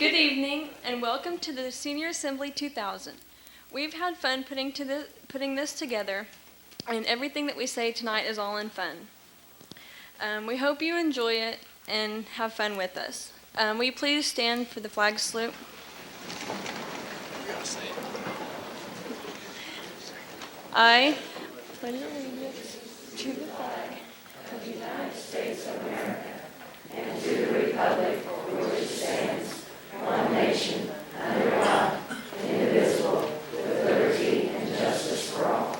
Good evening and welcome to the Senior Assembly 2000. We've had fun putting this together, and everything that we say tonight is all in fun. We hope you enjoy it and have fun with us. Will you please stand for the flag salute? I pledge allegiance to the flag of the United States of America and to the republic for which it stands, one nation, under God, indivisible, with liberty and justice for all.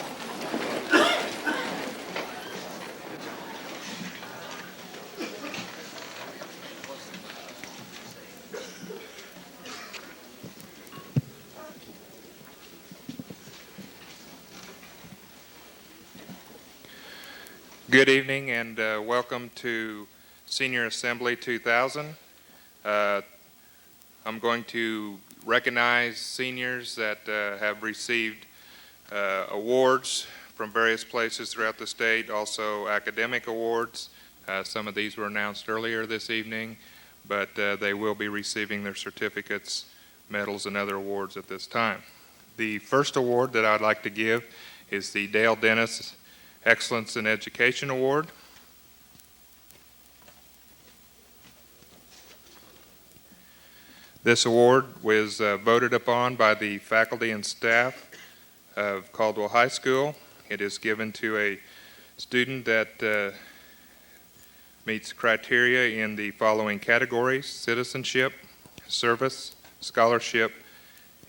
Good evening and welcome to Senior Assembly 2000. I'm going to recognize seniors that have received awards from various places throughout the state, also academic awards. Some of these were announced earlier this evening, but they will be receiving their certificates, medals, and other awards at this time. The first award that I'd like to give is the Dale Dennis Excellence in Education Award. This award was voted upon by the faculty and staff of Caldwell High School. It is given to a student that meets criteria in the following categories: citizenship, service, scholarship,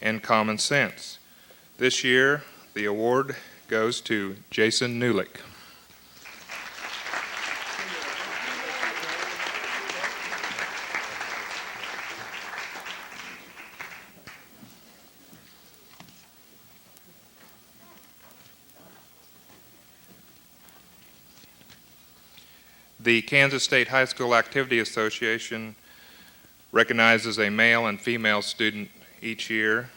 and common sense. This year, the award goes to Jason Newlick. The Kansas State High School Activity Association recognizes a male and female student each year.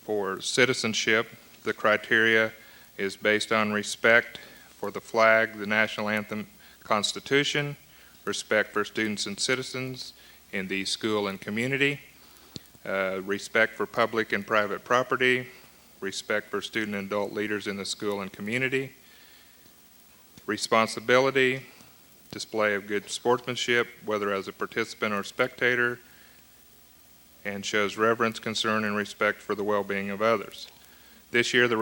For citizenship, the criteria is based on respect for the flag, the national anthem, Constitution, respect for students and citizens in the school and community, respect for public and private property, respect for student and adult leaders in the school and community, responsibility, display of good sportsmanship, whether as a participant or spectator, and shows reverence, concern, and respect for the well-being of others. This year, the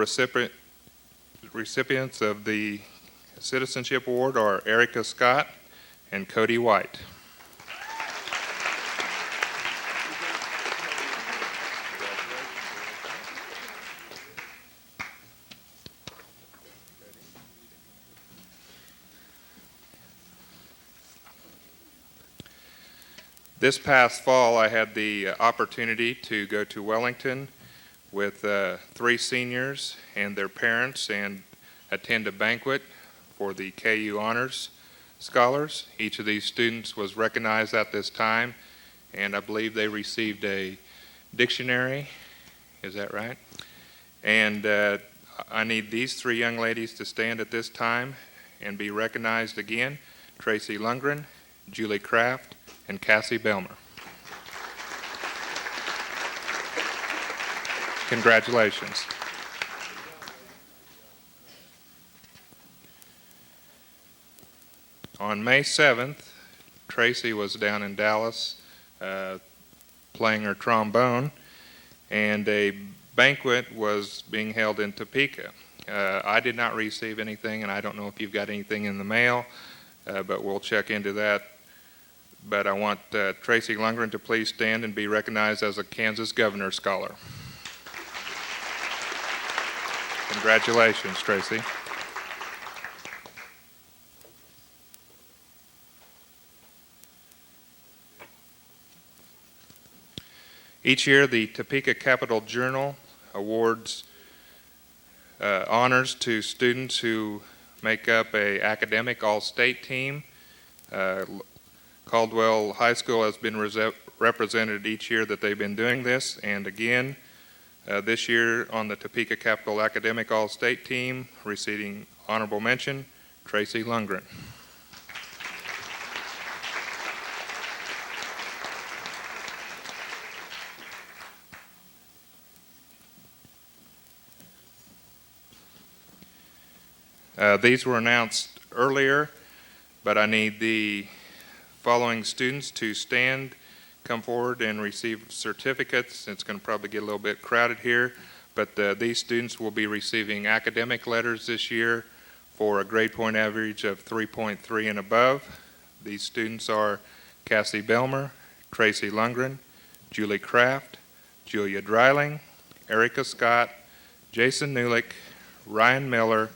recipients of the Citizenship Award are Erica Scott and Cody White. This past fall, I had the opportunity to go to Wellington with 3 seniors and their parents and attend a banquet for the KU Honors Scholars. Each of these students was recognized at this time, and I believe they received a dictionary. Is that right? And I need these 3 young ladies to stand at this time and be recognized again: Tracy Lundgren, Julie Kraft, and Cassie Belmer. Congratulations. On May 7th, Tracy was down in Dallas playing her trombone, and a banquet was being held in Topeka. I did not receive anything, and I don't know if you've got anything in the mail, but we'll check into that. But I want Tracy Lundgren to please stand and be recognized as a Kansas Governor Scholar. Congratulations, Tracy. Each year, the Topeka Capital Journal awards honors to students who make up an academic all-state team. Caldwell High School has been represented each year that they've been doing this, and again, this year on the Topeka Capital Academic All-State team, receiving honorable mention, Tracy Lundgren. These were announced earlier, but I need the following students to stand, come forward, and receive certificates. It's going to probably get a little bit crowded here, but these students will be receiving academic letters this year for a grade point average of 3.3 and above. These students are Cassie Belmer, Tracy Lundgren, Julie Kraft, Julia Dreiling, Erica Scott, Jason Newlick, Ryan Miller,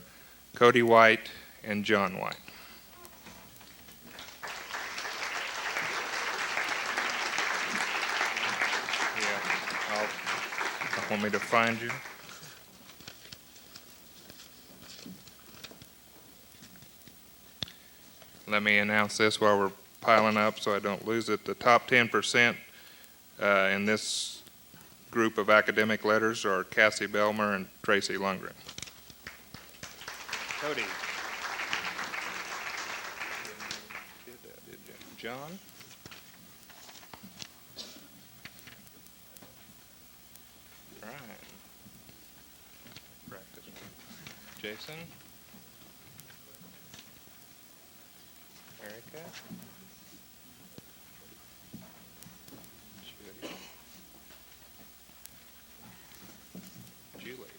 Cody White, and John White. Want me to find you? Let me announce this while we're piling up so I don't lose it. The top 10% in this group of academic letters are Cassie Belmer and Tracy Lundgren. Cody. Did that, did you? John? Ryan. Practice. Jason. Erica. Julia. Julie.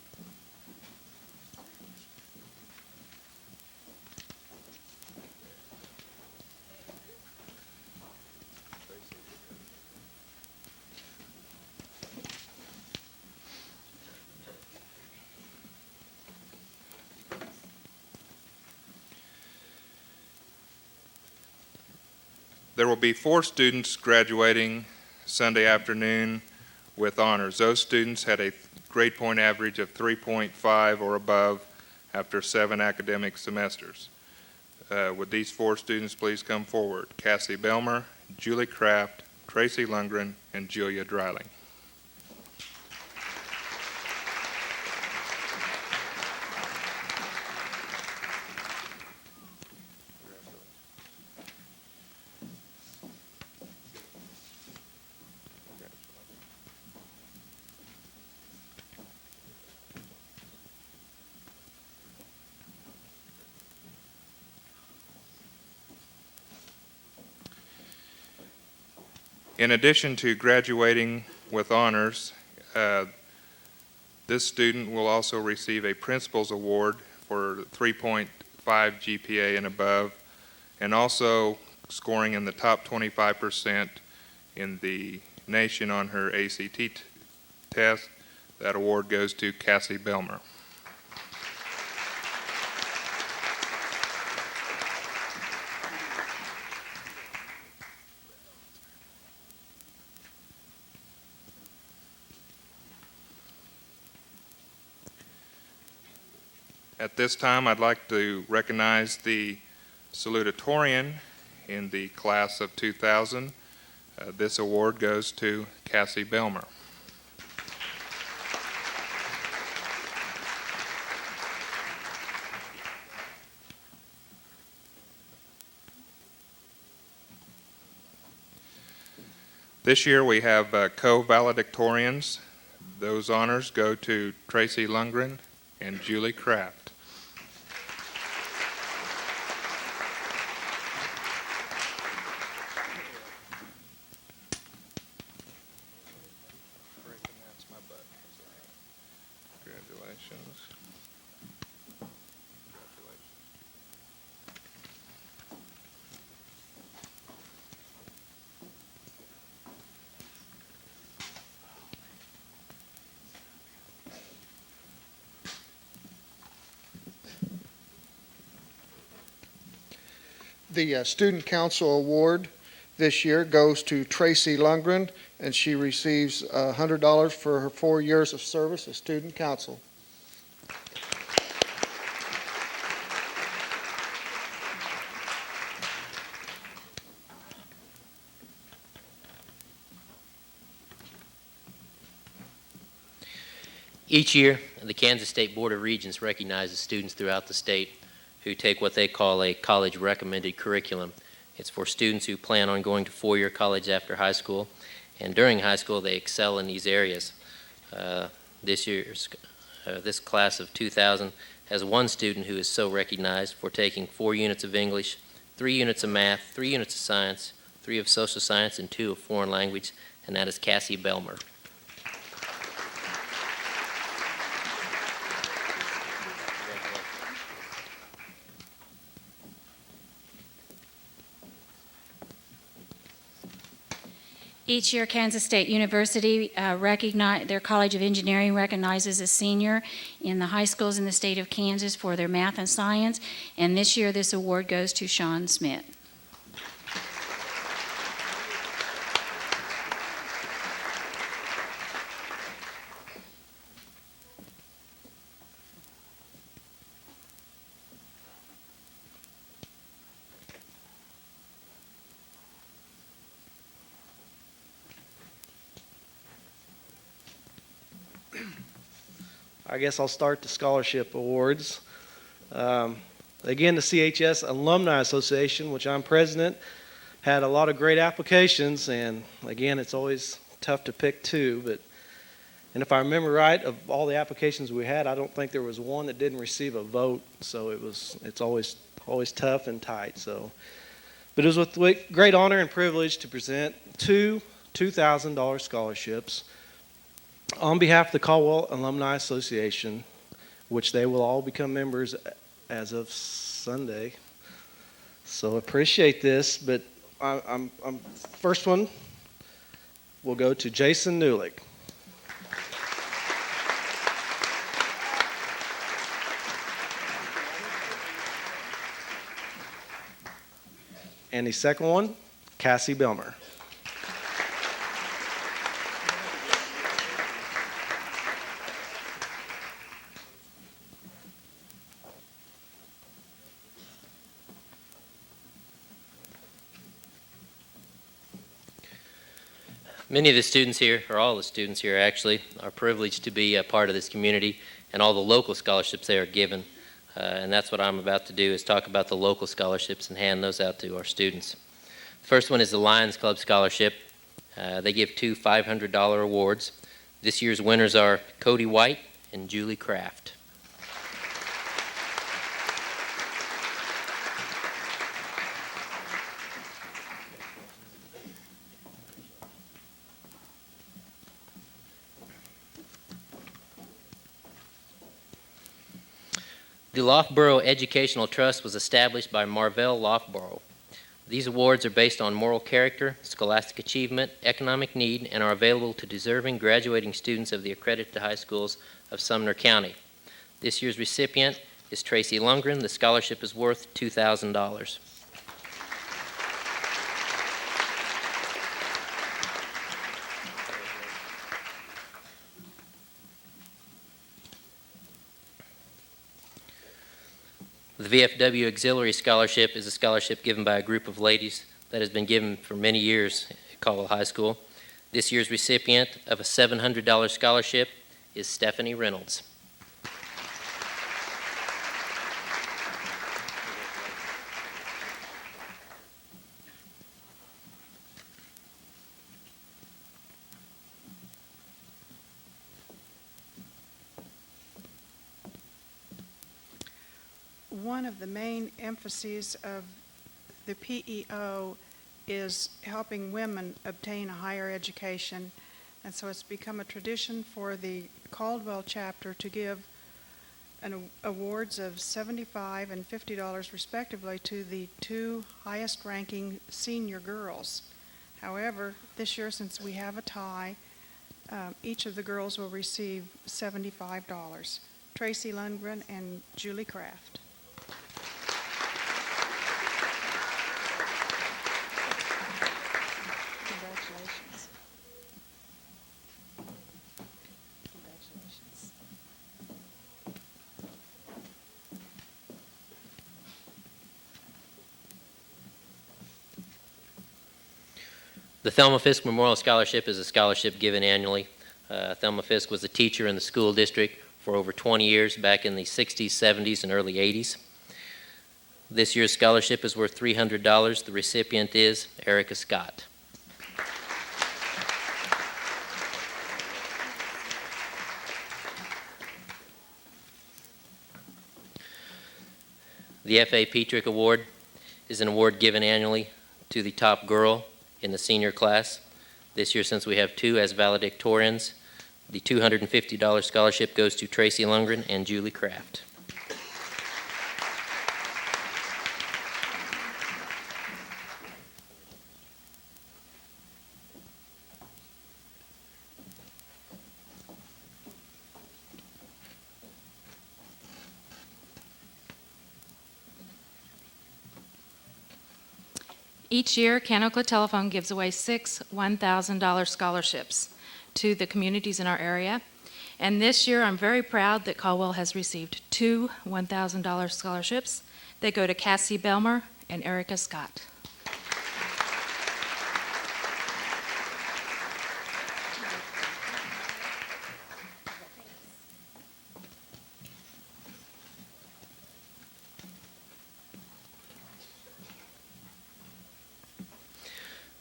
There will be 4 students graduating Sunday afternoon with honors. Those students had a grade point average of 3.5 or above after 7 academic semesters. Would these 4 students please come forward? Cassie Belmer, Julie Kraft, Tracy Lundgren, and Julia Dreiling. In addition to graduating with honors, this student will also receive a principal's award for 3.5 GPA and above, and also scoring in the top 25% in the nation on her ACT test. That award goes to Cassie Belmer. At this time, I'd like to recognize the salutatorian in the class of 2000. This award goes to Cassie Belmer. This year we have co-valedictorians. Those honors go to Tracy Lundgren and Julie Kraft. Congratulations. The Student Council Award this year goes to Tracy Lundgren, and she receives $100 for her 4 years of service as Student Council. Each year, the Kansas State Board of Regents recognizes students throughout the state who take what they call a college recommended curriculum. It's for students who plan on going to four-year college after high school, and during high school they excel in these areas. This class of 2000 has one student who is so recognized for taking 4 units of English, 3 units of math, 3 units of science, 3 of social science, and 2 of foreign language, and that is Cassie Belmer. Each year, Kansas State University their College of Engineering recognizes a senior in the high schools in the state of Kansas for their math and science, and this year this award goes to Sean Smith. I guess I'll start the scholarship awards. Again, the CHS Alumni Association, which I'm president, had a lot of great applications, and again, it's always tough to pick 2. And if I remember right, of all the applications we had, I don't think there was one that didn't receive a vote. So it's always tough and tight. But it was with great honor and privilege to present 2 $2,000 scholarships on behalf of the Caldwell Alumni Association, which they will all become members as of Sunday. So appreciate this, but first one will go to Jason Newlick. And the second one, Cassie Belmer. Many of the students here, or all the students here actually, are privileged to be a part of this community and all the local scholarships they are given. And that's what I'm about to do, is talk about the local scholarships and hand those out to our students. The first one is the Lions Club Scholarship. They give 2 $500 awards. This year's winners are Cody White and Julie Kraft. The Loughborough Educational Trust was established by Marvell Loughborough. These awards are based on moral character, scholastic achievement, economic need, and are available to deserving graduating students of the accredited high schools of Sumner County. This year's recipient is Tracy Lundgren. The scholarship is worth $2,000. The VFW Auxiliary Scholarship is a scholarship given by a group of ladies that has been given for many years at Caldwell High School. This year's recipient of a $700 scholarship is Stephanie Reynolds. One of the main emphases of the PEO is helping women obtain a higher education, and so it's become a tradition for the Caldwell chapter to give awards of $75 and $50 respectively to the 2 highest ranking senior girls. However, this year, since we have a tie, each of the girls will receive $75. Tracy Lundgren and Julie Kraft. Congratulations. Congratulations. The Thelma Fisk Memorial Scholarship is a scholarship given annually. Thelma Fisk was a teacher in the school district for over 20 years back in the 60s, 70s, and early 80s. This year's scholarship is worth $300. The recipient is Erica Scott. The F.A. Petrick Award is an award given annually to the top girl in the senior class. This year, since we have two as valedictorians, the $250 scholarship goes to Tracy Lundgren and Julie Kraft. Each year, Canocla Telephone gives away 6 $1,000 scholarships to the communities in our area. And this year, I'm very proud that Caldwell has received 2 $1,000 scholarships. They go to Cassie Belmer and Erica Scott.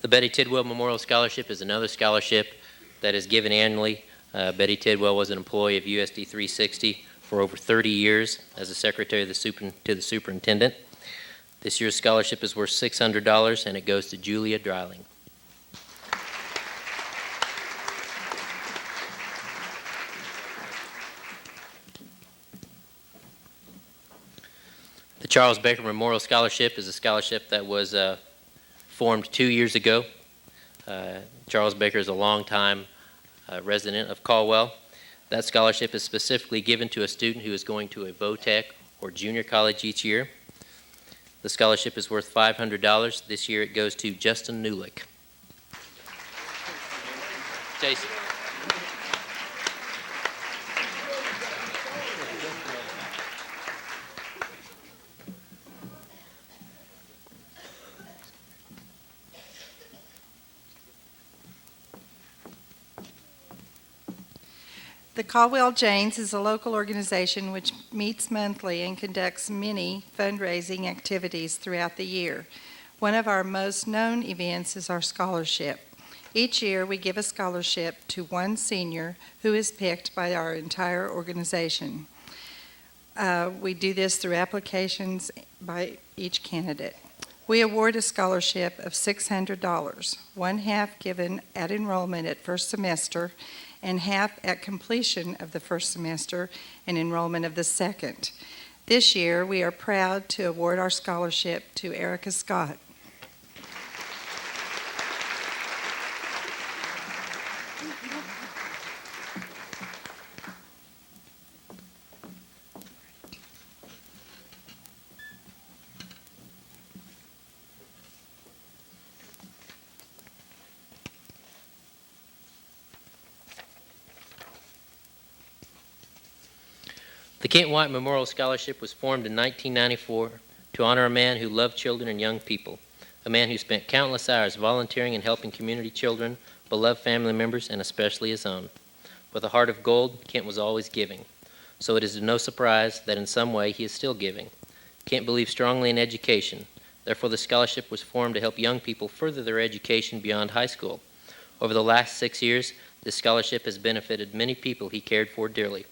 The Betty Tidwell Memorial Scholarship is another scholarship that is given annually. Betty Tidwell was an employee of USD 360 for over 30 years as a secretary to the superintendent. This year's scholarship is worth $600, and it goes to Julia Dreiling. The Charles Baker Memorial Scholarship is a scholarship that was formed 2 years ago. Charles Baker is a longtime resident of Caldwell. That scholarship is specifically given to a student who is going to a VOTEC or junior college each year. The scholarship is worth $500. This year it goes to Justin Newlick. Jason. The Caldwell Janes is a local organization which meets monthly and conducts many fundraising activities throughout the year. One of our most known events is our scholarship. Each year we give a scholarship to one senior who is picked by our entire organization. We do this through applications by each candidate. We award a scholarship of $600, one half given at enrollment at first semester and half at completion of the first semester and enrollment of the second. This year, we are proud to award our scholarship to Erica Scott. The Kent White Memorial Scholarship was formed in 1994 to honor a man who loved children and young people, a man who spent countless hours volunteering and helping community children, beloved family members, and especially his own. With a heart of gold, Kent was always giving. So it is no surprise that in some way he is still giving. Kent believed strongly in education. Therefore, the scholarship was formed to help young people further their education beyond high school. Over the last 6 years, this scholarship has benefited many people he cared for dearly.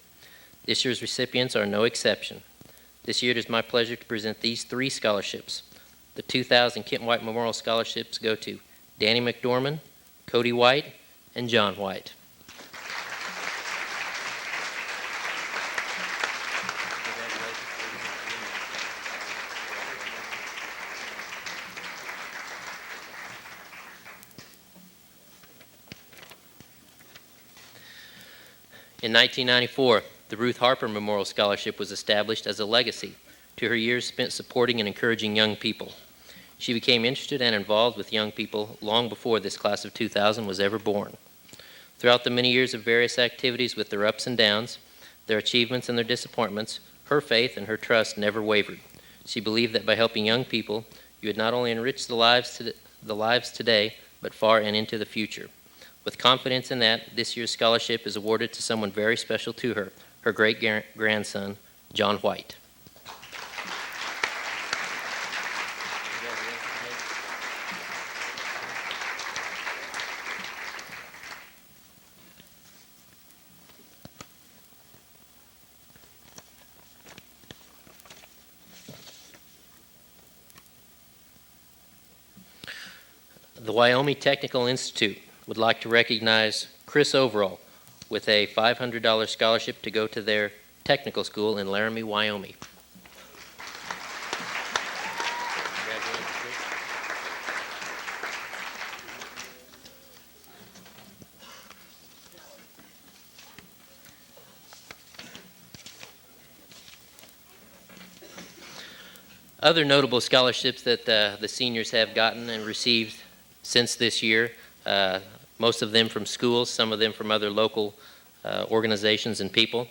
This year's recipients are no exception. This year it is my pleasure to present these 3 scholarships. The 2000 Kent White Memorial Scholarships go to Danny McDorman, Cody White, and John White. In 1994, the Ruth Harper Memorial Scholarship was established as a legacy to her years spent supporting and encouraging young people. She became interested and involved with young people long before this class of 2000 was ever born. Throughout the many years of various activities with their ups and downs, their achievements and their disappointments, her faith and her trust never wavered. She believed that by helping young people, you would not only enrich the lives today, but far and into the future. With confidence in that, this year's scholarship is awarded to someone very special to her, her great-grandson, John White. The Wyoming Technical Institute would like to recognize Chris Overall with a $500 scholarship to go to their technical school in Laramie, Wyoming. Congratulations, Chris. Other notable scholarships that the seniors have gotten and received since this year, most of them from schools, some of them from other local organizations and people.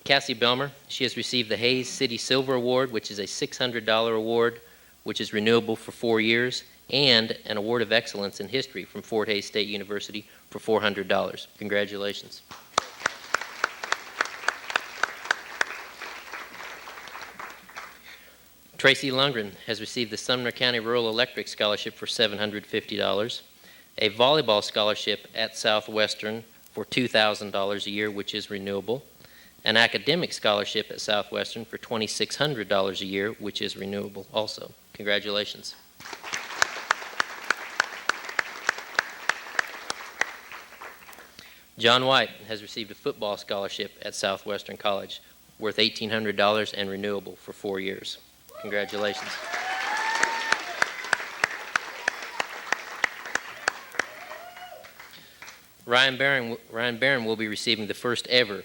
Cassie Belmer, she has received the Hayes City Silver Award, which is a $600 award, which is renewable for 4 years, and an Award of Excellence in History from Fort Hays State University for $400. Congratulations. Tracy Lundgren has received the Sumner County Rural Electric Scholarship for $750, a volleyball scholarship at Southwestern for $2,000 a year, which is renewable, an academic scholarship at Southwestern for $2,600 a year, which is renewable also. Congratulations. John White has received a football scholarship at Southwestern College worth $1,800 and renewable for 4 years. Congratulations. Ryan Barron will be receiving the first ever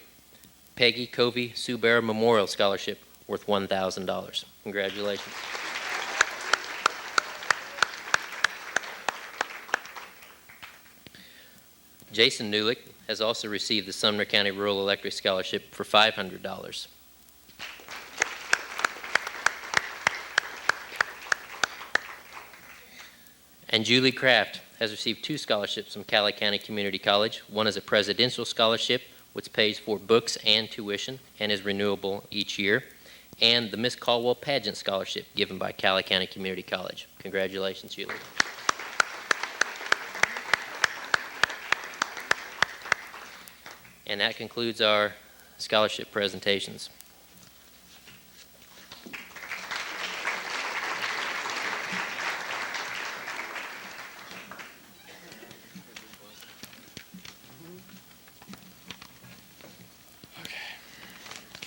Peggy Covey Subera Memorial Scholarship worth $1,000. Congratulations. Jason Newlick has also received the Sumner County Rural Electric Scholarship for $500. And Julie Kraft has received 2 scholarships from Cali County Community College. One is a presidential scholarship, which pays for books and tuition and is renewable each year, and the Miss Caldwell Pageant Scholarship given by Cali County Community College. Congratulations, Julie. And that concludes our scholarship presentations.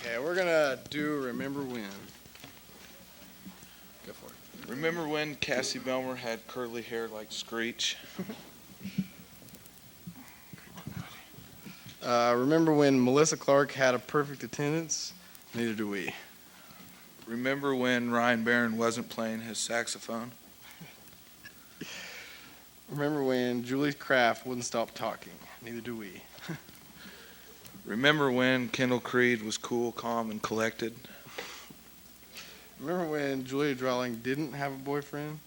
Okay, we're gonna do Remember When. Go for it. Remember when Cassie Belmer had curly hair like Screech? Remember when Melissa Clark had a perfect attendance? Neither do we. Remember when Ryan Barron wasn't playing his saxophone? Remember when Julie Kraft wouldn't stop talking? Neither do we. Remember when Kendall Creed was cool, calm, and collected? Remember when Julia Drawling didn't have a boyfriend?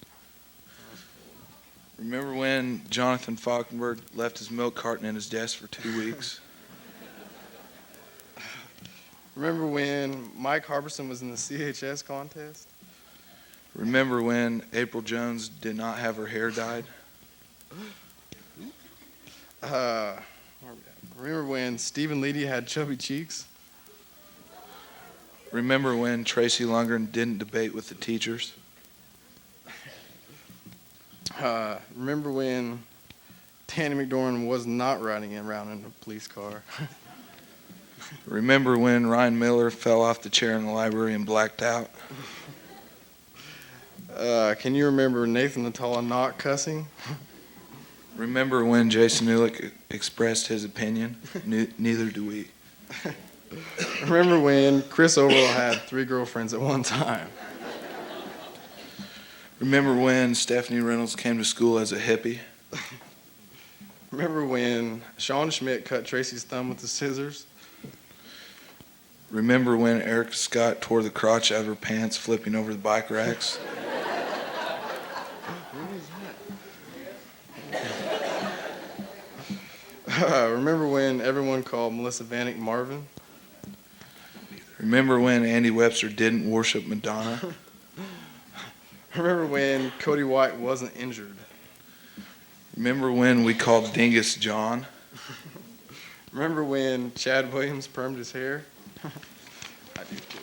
Remember when Jonathan Falkenberg left his milk carton in his desk for 2 weeks? Remember when Mike Harbison was in the CHS contest? Remember when April Jones did not have her hair dyed? Remember when Stephen Leedy had chubby cheeks? Remember when Tracy Lundgren didn't debate with the teachers? Remember when Tanny McDormand was not riding around in a police car? Remember when Ryan Miller fell off the chair in the library and blacked out? Can you remember Nathan Natala not cussing? Remember when Jason Newlick expressed his opinion? Neither do we. Remember when Chris Overall had 3 girlfriends at one time? Remember when Stephanie Reynolds came to school as a hippie? Remember when Sean Schmidt cut Tracy's thumb with the scissors? Remember when Erica Scott tore the crotch out of her pants flipping over the bike racks? Remember when everyone called Melissa Vanek Marvin? Remember when Andy Webster didn't worship Madonna? Remember when Cody White wasn't injured? Remember when we called Dingus John? Remember when Chad Williams permed his hair? I do too.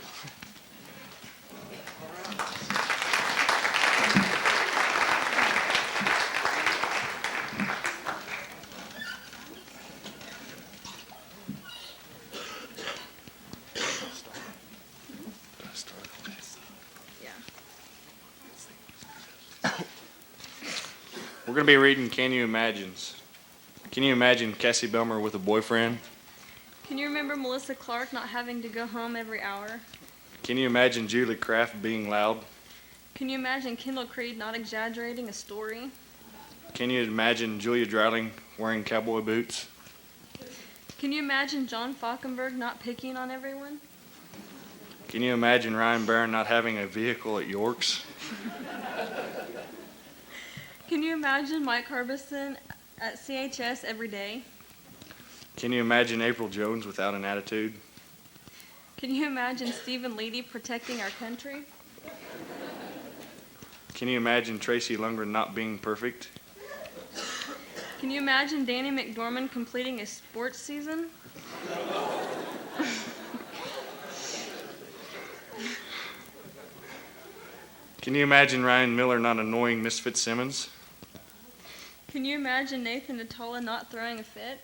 We're going to be reading Can You Imagines. Can you imagine Cassie Belmer with a boyfriend? Can you remember Melissa Clark not having to go home every hour? Can you imagine Julie Kraft being loud? Can you imagine Kendall Creed not exaggerating a story? Can you imagine Julia Drouling wearing cowboy boots? Can you imagine John Falkenberg not picking on everyone? Can you imagine Ryan Barron not having a vehicle at York's? Can you imagine Mike Harbison at CHS every day? Can you imagine April Jones without an attitude? Can you imagine Stephen Leedy protecting our country? Can you imagine Tracy Lundgren not being perfect? Can you imagine Danny McDormand completing a sports season? Can you imagine Ryan Miller not annoying Miss Fitzsimmons? Can you imagine Nathan Natala not throwing a fit?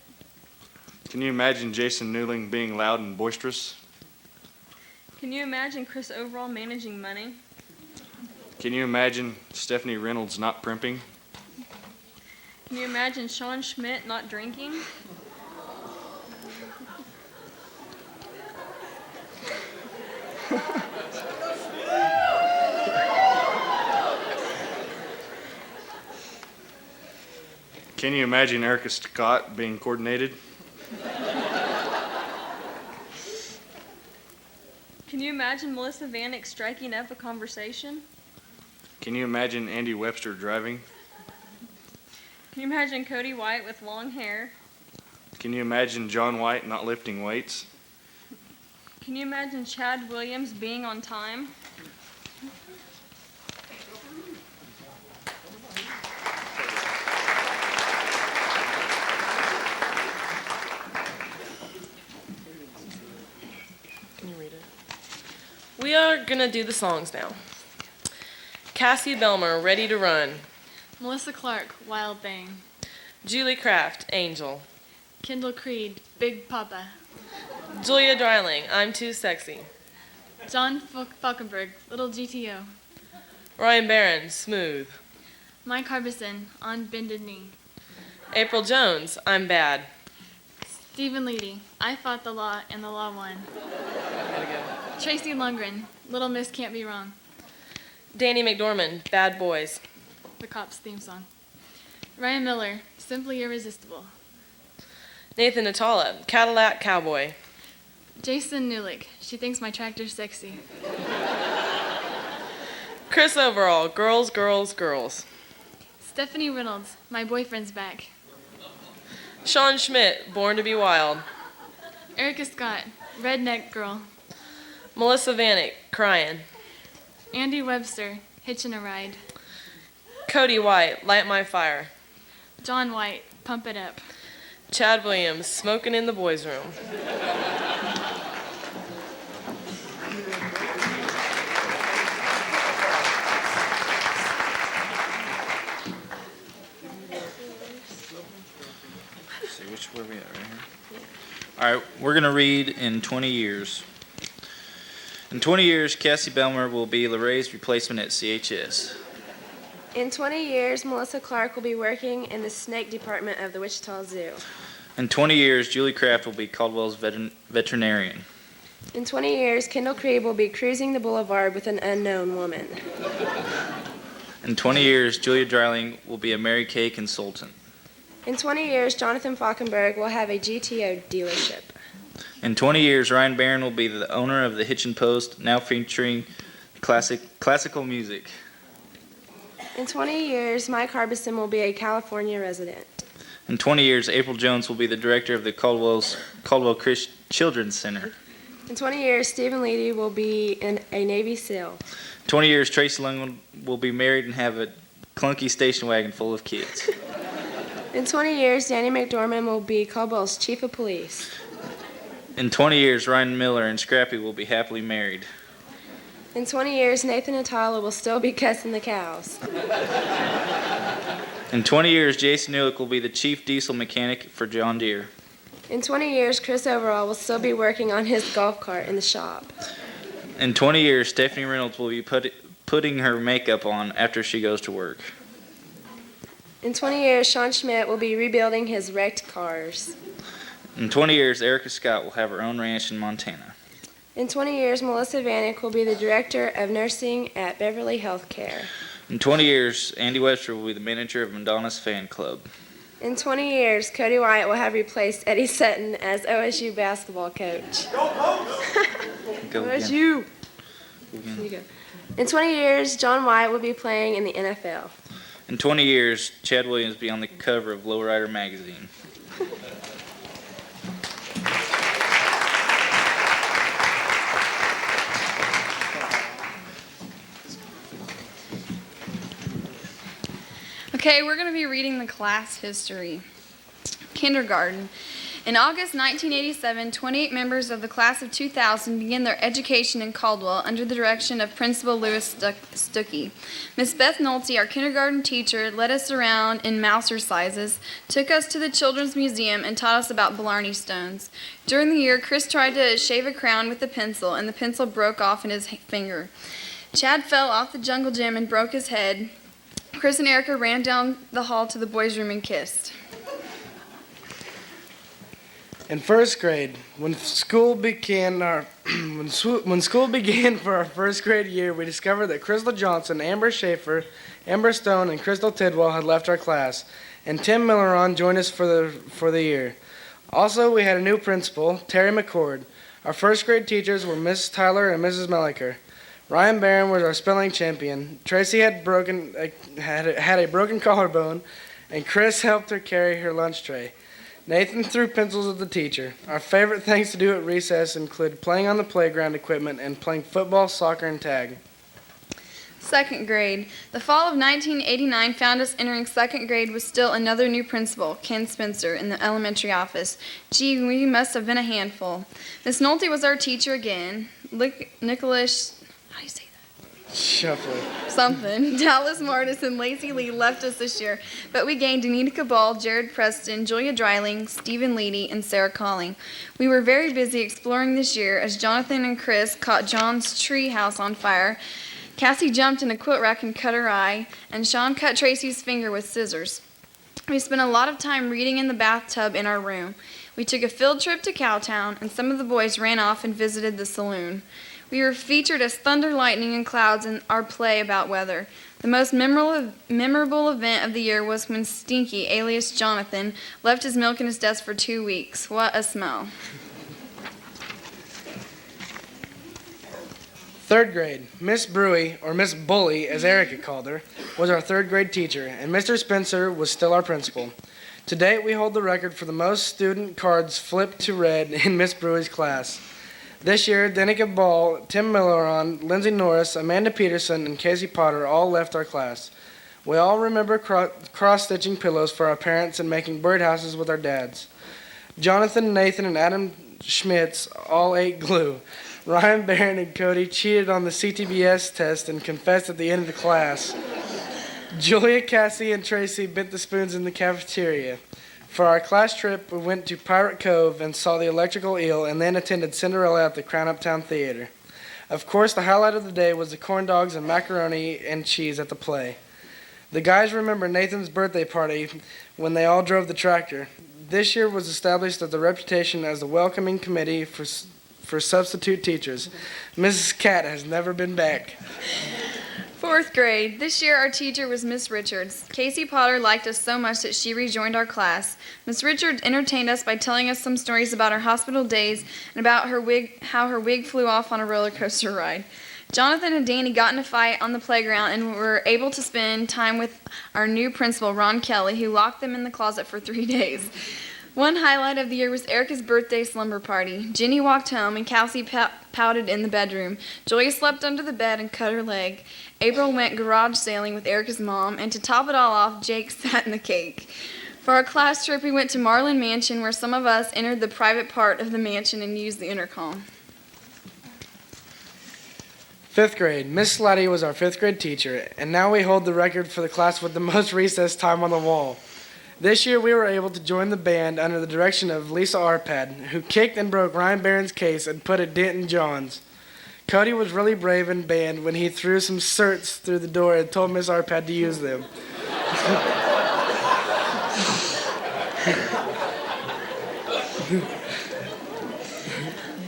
Can you imagine Jason Newling being loud and boisterous? Can you imagine Chris Overall managing money? Can you imagine Stephanie Reynolds not primping? Can you imagine Sean Schmidt not drinking? Can you imagine Erica Scott being coordinated? Can you imagine Melissa Vanek striking up a conversation? Can you imagine Andy Webster driving? Can you imagine Cody White with long hair? Can you imagine John White not lifting weights? Can you imagine Chad Williams being on time? Can you read it? We are going to do the songs now. Cassie Belmer, Ready to Run. Melissa Clark, Wild Thing. Julie Kraft, Angel. Kendall Creed, Big Papa. Julia Dreiling, I'm Too Sexy. John Falkenberg, Little GTO. Ryan Barron, Smooth. Mike Harbison, On Bended Knee. April Jones, I'm Bad. Stephen Leedy, I Fought the Law and the Law Won. Tracy Lundgren, Little Miss Can't Be Wrong. Danny McDormand, Bad Boys. The Cops theme song. Ryan Miller, Simply Irresistible. Nathan Natala, Cadillac Cowboy. Jason Newlick, She Thinks My Tractor's Sexy. Chris Overall, Girls, Girls, Girls. Stephanie Reynolds, My Boyfriend's Back. Sean Schmidt, Born to be Wild. Erica Scott, Redneck Girl. Melissa Vanek, Crying. Andy Webster, Hitchin' a Ride. Cody White, Light My Fire. John White, Pump It Up. Chad Williams, Smoking in the Boys' Room. See where we at right here. All right, we're gonna read in 20 years. In 20 years, Cassie Belmer will be LeRay's replacement at CHS. In 20 years, Melissa Clark will be working in the snake department of the Wichita Zoo. In 20 years, Julie Kraft will be Caldwell's veterinarian. In 20 years, Kendall Creed will be cruising the boulevard with an unknown woman. In 20 years, Julia Dreiling will be a Mary Kay consultant. In 20 years, Jonathan Falkenberg will have a GTO dealership. In 20 years, Ryan Barron will be the owner of the Hitchin' Post, now featuring classical music. In 20 years, Mike Harbison will be a California resident. In 20 years, April Jones will be the director of the Caldwell Children's Center. In 20 years, Stephen Leedy will be a Navy SEAL. 20 years, Tracy Lung will be married and have a clunky station wagon full of kids. In 20 years, Danny McDormand will be Caldwell's chief of police. In 20 years, Ryan Miller and Scrappy will be happily married. In 20 years, Nathan Natala will still be cussing the cows. In 20 years, Jason Newlick will be the chief diesel mechanic for John Deere. In 20 years, Chris Overall will still be working on his golf cart in the shop. In 20 years, Stephanie Reynolds will be putting her makeup on after she goes to work. In 20 years, Sean Schmidt will be rebuilding his wrecked cars. In 20 years, Erica Scott will have her own ranch in Montana. In 20 years, Melissa Vanek will be the Director of Nursing at Beverly Healthcare. In 20 years, Andy Webster will be the manager of Madonna's fan club. In 20 years, Cody White will have replaced Eddie Sutton as OSU basketball coach. Go again. OSU! Go again. You go. In 20 years, John White will be playing in the NFL. In 20 years, Chad Williams will be on the cover of Lowrider magazine. Okay, we're going to be reading the class history. Kindergarten. In August 1987, 28 members of the class of 2000 began their education in Caldwell under the direction of Principal Louis Stuckey. Miss Beth Nolte, our kindergarten teacher, led us around in Mouser sizes, took us to the Children's Museum, and taught us about Blarney stones. During the year, Chris tried to shave a crown with a pencil, and the pencil broke off in his finger. Chad fell off the jungle gym and broke his head. Chris and Erica ran down the hall to the boys' room and kissed. In first grade, when school began for our first grade year, we discovered that Crystal Johnson, Amber Schaefer, Amber Stone, and Crystal Tidwell had left our class, and Tim Milleron joined us for the year. Also, we had a new principal, Terry McCord. Our first grade teachers were Miss Tyler and Mrs. Melliker. Ryan Barron was our spelling champion. Tracy had a broken collarbone, and Chris helped her carry her lunch tray. Nathan threw pencils at the teacher. Our favorite things to do at recess include playing on the playground equipment and playing football, soccer, and tag. Second grade. The fall of 1989 found us entering second grade with still another new principal, Ken Spencer, in the elementary office. Gee, we must have been a handful. Miss Nolte was our teacher again. Nicholas, how do you say that? Shuffler. Something. Dallas Martis and Lacey Lee left us this year, but we gained Anita Cabal, Jared Preston, Julia Dreiling, Stephen Leedy, and Sarah Calling. We were very busy exploring this year as Jonathan and Chris caught John's tree house on fire. Cassie jumped in a quilt rack and cut her eye, and Sean cut Tracy's finger with scissors. We spent a lot of time reading in the bathtub in our room. We took a field trip to Cowtown, and some of the boys ran off and visited the saloon. We were featured as thunder, lightning, and clouds in our play about weather. The most memorable event of the year was when Stinky, alias Jonathan, left his milk in his desk for 2 weeks. What a smell. Third grade, Miss Brewy, or Miss Bully, as Erica called her, was our third grade teacher, and Mr. Spencer was still our principal. To date, we hold the record for the most student cards flipped to red in Miss Brewy's class. This year, Danica Ball, Tim Milleron, Lindsay Norris, Amanda Peterson, and Casey Potter all left our class. We all remember cross-stitching pillows for our parents and making birdhouses with our dads. Jonathan, Nathan, and Adam Schmitz all ate glue. Ryan Barron and Cody cheated on the CTBS test and confessed at the end of the class. Julia, Cassie, and Tracy bent the spoons in the cafeteria. For our class trip, we went to Pirate Cove and saw the electrical eel and then attended Cinderella at the Crown Uptown Theater. Of course, the highlight of the day was the corn dogs and macaroni and cheese at the play. The guys remember Nathan's birthday party when they all drove the tractor. This year was established as the reputation as the welcoming committee for substitute teachers. Mrs. Cat has never been back. Fourth grade. This year our teacher was Miss Richards. Casey Potter liked us so much that she rejoined our class. Miss Richards entertained us by telling us some stories about her hospital days and about how her wig flew off on a roller coaster ride. Jonathan and Danny got in a fight on the playground and were able to spend time with our new principal, Ron Kelly, who locked them in the closet for 3 days. One highlight of the year was Erica's birthday slumber party. Jenny walked home and Kelsey pouted in the bedroom. Joy slept under the bed and cut her leg. April went garage sailing with Erica's mom, and to top it all off, Jake sat in the cake. For our class trip, we went to Marlin Mansion, where some of us entered the private part of the mansion and used the intercom. Fifth grade, Miss Slatty was our fifth grade teacher, and now we hold the record for the class with the most recess time on the wall. This year we were able to join the band under the direction of Lisa Arpad, who kicked and broke Ryan Barron's case and put a dent in John's. Cody was really brave in band when he threw some certs through the door and told Miss Arpad to use them.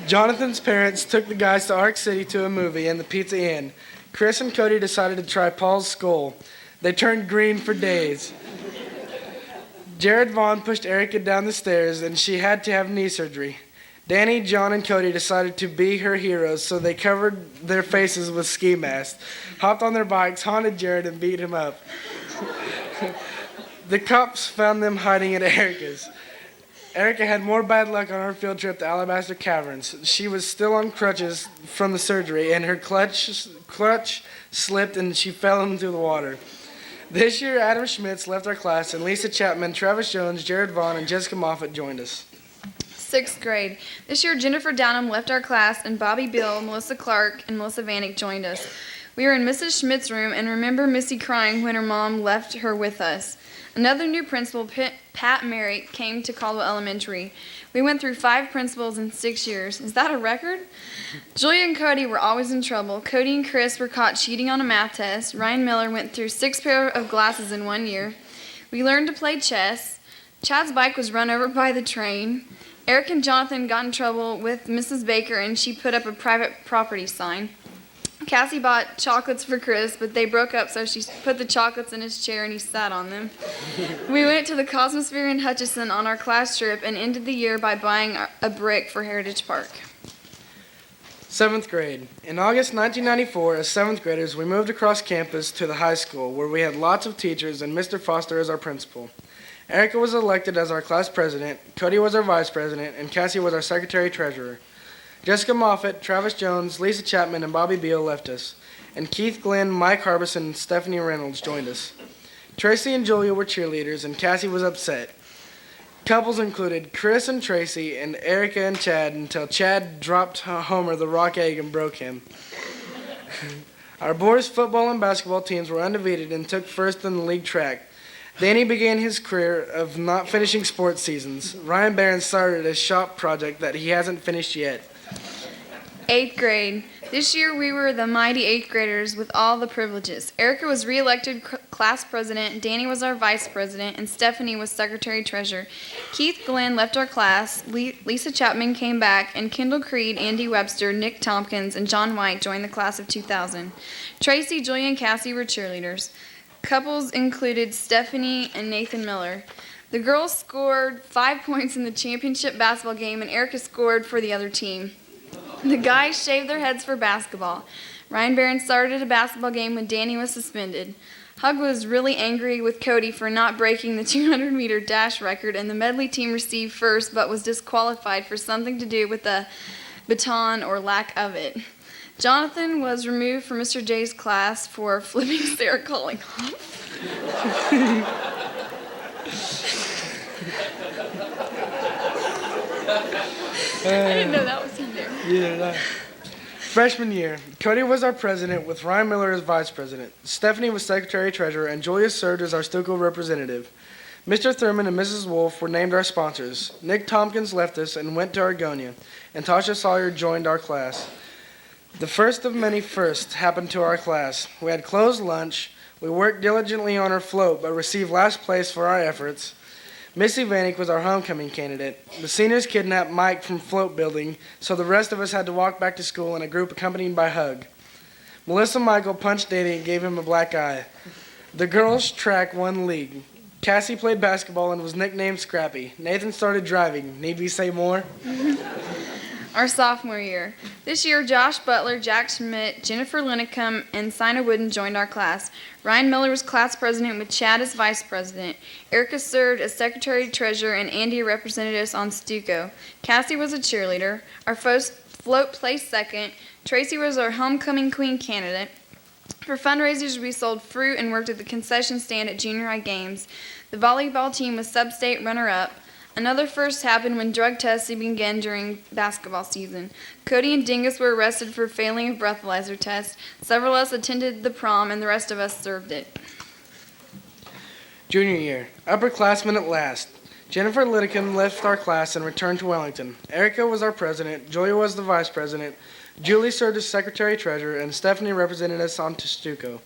Jonathan's parents took the guys to Arc City to a movie and the Pizza Inn. Chris and Cody decided to try Paul's skull. They turned green for days. Jared Vaughn pushed Erica down the stairs and she had to have knee surgery. Danny, John, and Cody decided to be her heroes, so they covered their faces with ski masks, hopped on their bikes, haunted Jared, and beat him up. The cops found them hiding at Erica's. Erica had more bad luck on her field trip to Alabaster Caverns. She was still on crutches from the surgery, and her clutch slipped and she fell into the water. This year, Adam Schmitz left our class, and Lisa Chapman, Travis Jones, Jared Vaughn, and Jessica Moffett joined us. 6th grade. This year, Jennifer Downham left our class, and Bobby Bill, Melissa Clark, and Melissa Vanek joined us. We were in Mrs. Schmidt's room and remember Missy crying when her mom left her with us. Another new principal, Pat Merrick, came to Caldwell Elementary. We went through 5 principals in 6 years. Is that a record? Julia and Cody were always in trouble. Cody and Chris were caught cheating on a math test. Ryan Miller went through 6 pair of glasses in 1 year. We learned to play chess. Chad's bike was run over by the train. Eric and Jonathan got in trouble with Mrs. Baker and she put up a private property sign. Cassie bought chocolates for Chris, but they broke up, so she put the chocolates in his chair and he sat on them. We went to the Cosmosphere in Hutchinson on our class trip and ended the year by buying a brick for Heritage Park. 7th grade. In August 1994, as 7th graders, we moved across campus to the high school, where we had lots of teachers and Mr. Foster as our principal. Erica was elected as our class president, Cody was our vice president, and Cassie was our secretary-treasurer. Jessica Moffett, Travis Jones, Lisa Chapman, and Bobby Beal left us, and Keith Glenn, Mike Harbison, and Stephanie Reynolds joined us. Tracy and Julia were cheerleaders, and Cassie was upset. Couples included Chris and Tracy, and Erica and Chad, until Chad dropped Homer the rock egg and broke him. Our boys' football and basketball teams were undefeated and took first in the league track. Danny began his career of not finishing sports seasons. Ryan Barron started a shop project that he hasn't finished yet. 8th grade. This year we were the mighty 8th graders with all the privileges. Erica was re-elected class president, Danny was our vice president, and Stephanie was secretary-treasurer. Keith Glenn left our class, Lisa Chapman came back, and Kendall Creed, Andy Webster, Nick Tompkins, and John White joined the class of 2000. Tracy, Julia, and Cassie were cheerleaders. Couples included Stephanie and Nathan Miller. The girls scored 5 points in the championship basketball game, and Erica scored for the other team. The guys shaved their heads for basketball. Ryan Barron started a basketball game when Danny was suspended. Hug was really angry with Cody for not breaking the 200-meter dash record, and the medley team received first but was disqualified for something to do with the baton or lack of it. Jonathan was removed from Mr. J's class for flipping Sarah calling off. I didn't know that was in there. Yeah. Freshman year, Cody was our president with Ryan Miller as vice president. Stephanie was secretary-treasurer, and Julia served as our Stuco representative. Mr. Thurman and Mrs. Wolf were named our sponsors. Nick Tompkins left us and went to Argonia, and Tasha Sawyer joined our class. The first of many firsts happened to our class. We had closed lunch. We worked diligently on our float, but received last place for our efforts. Missy Vanek was our homecoming candidate. The seniors kidnapped Mike from float building, so the rest of us had to walk back to school in a group accompanied by Hug. Melissa Michael punched Danny and gave him a black eye. The girls' track won league. Cassie played basketball and was nicknamed Scrappy. Nathan started driving. Need we say more? Our sophomore year. This year, Josh Butler, Jack Schmidt, Jennifer Linicum, and Sina Wooden joined our class. Ryan Miller was class president with Chad as vice president. Erica served as secretary-treasurer, and Andy represented us on Stuco. Cassie was a cheerleader. Our float placed second. Tracy was our homecoming queen candidate. For fundraisers, we sold fruit and worked at the concession stand at junior high games. The volleyball team was sub-state runner-up. Another first happened when drug testing began during basketball season. Cody and Dingus were arrested for failing a breathalyzer test. Several of us attended the prom, and the rest of us served it. Junior year. Upperclassmen at last. Jennifer Litticum left our class and returned to Wellington. Erica was our president. Julia was the vice president. Julie served as secretary-treasurer, and Stephanie represented us on Stuco.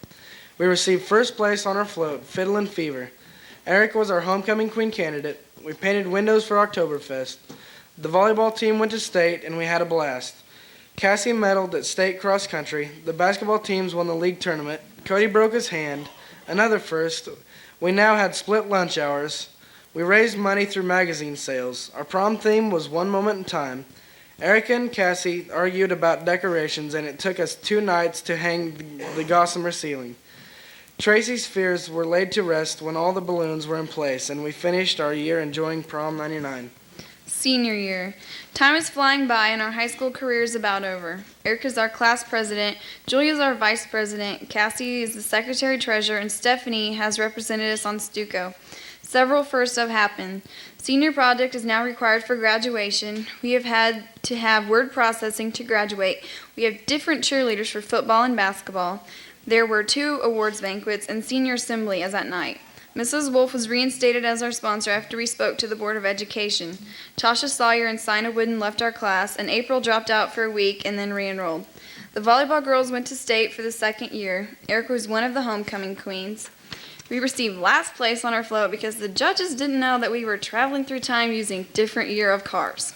We received first place on our float, Fiddle and Fever. Erica was our homecoming queen candidate. We painted windows for Oktoberfest. The volleyball team went to state, and we had a blast. Cassie medaled at state cross country. The basketball teams won the league tournament. Cody broke his hand. Another first. We now had split lunch hours. We raised money through magazine sales. Our prom theme was One Moment in Time. Erica and Cassie argued about decorations, and it took us 2 nights to hang the gossamer ceiling. Tracy's fears were laid to rest when all the balloons were in place, and we finished our year enjoying prom 99. Senior year. Time is flying by and our high school career is about over. Erica's our class president, Julia's our vice president, Cassie is the secretary treasurer, and Stephanie has represented us on Stuco. Several firsts have happened. Senior project is now required for graduation. We have had to have word processing to graduate. We have different cheerleaders for football and basketball. There were 2 awards banquets and senior assembly as at night. Mrs. Wolf was reinstated as our sponsor after we spoke to the Board of Education. Tasha Sawyer and Sina Wooden left our class, and April dropped out for a week and then re-enrolled. The volleyball girls went to state for the 2nd year. Erica was one of the homecoming queens. We received last place on our float because the judges didn't know that we were traveling through time using different year of cars.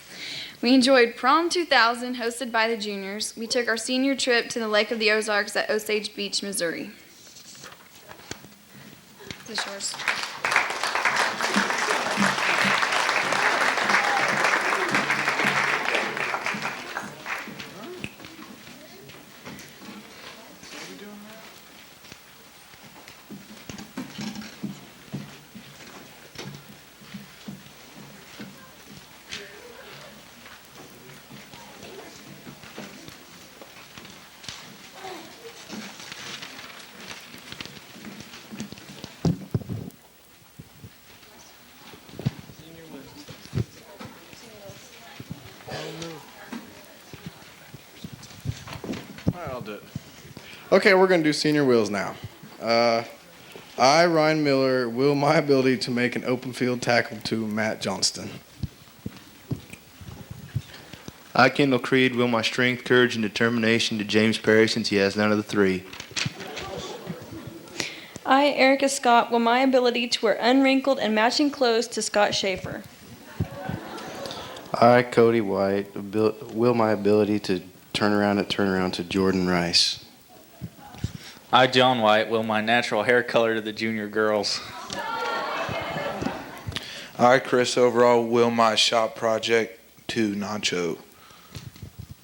We enjoyed Prom 2000, hosted by the juniors. We took our senior trip to the Lake of the Ozarks at Osage Beach, Missouri. This is yours. All right, I'll do it. Okay, we're going to do senior wills now. I, Ryan Miller, will my ability to make an open field tackle to Matt Johnston. I, Kendall Creed, will my strength, courage, and determination to James Perry since he has none of the 3. I, Erica Scott, will my ability to wear unwrinkled and matching clothes to Scott Schaefer. I, Cody White, will my ability to turn around to Jordan Rice. I, John White, will my natural hair color to the junior girls. I, Chris Overall, will my shop project to Nacho.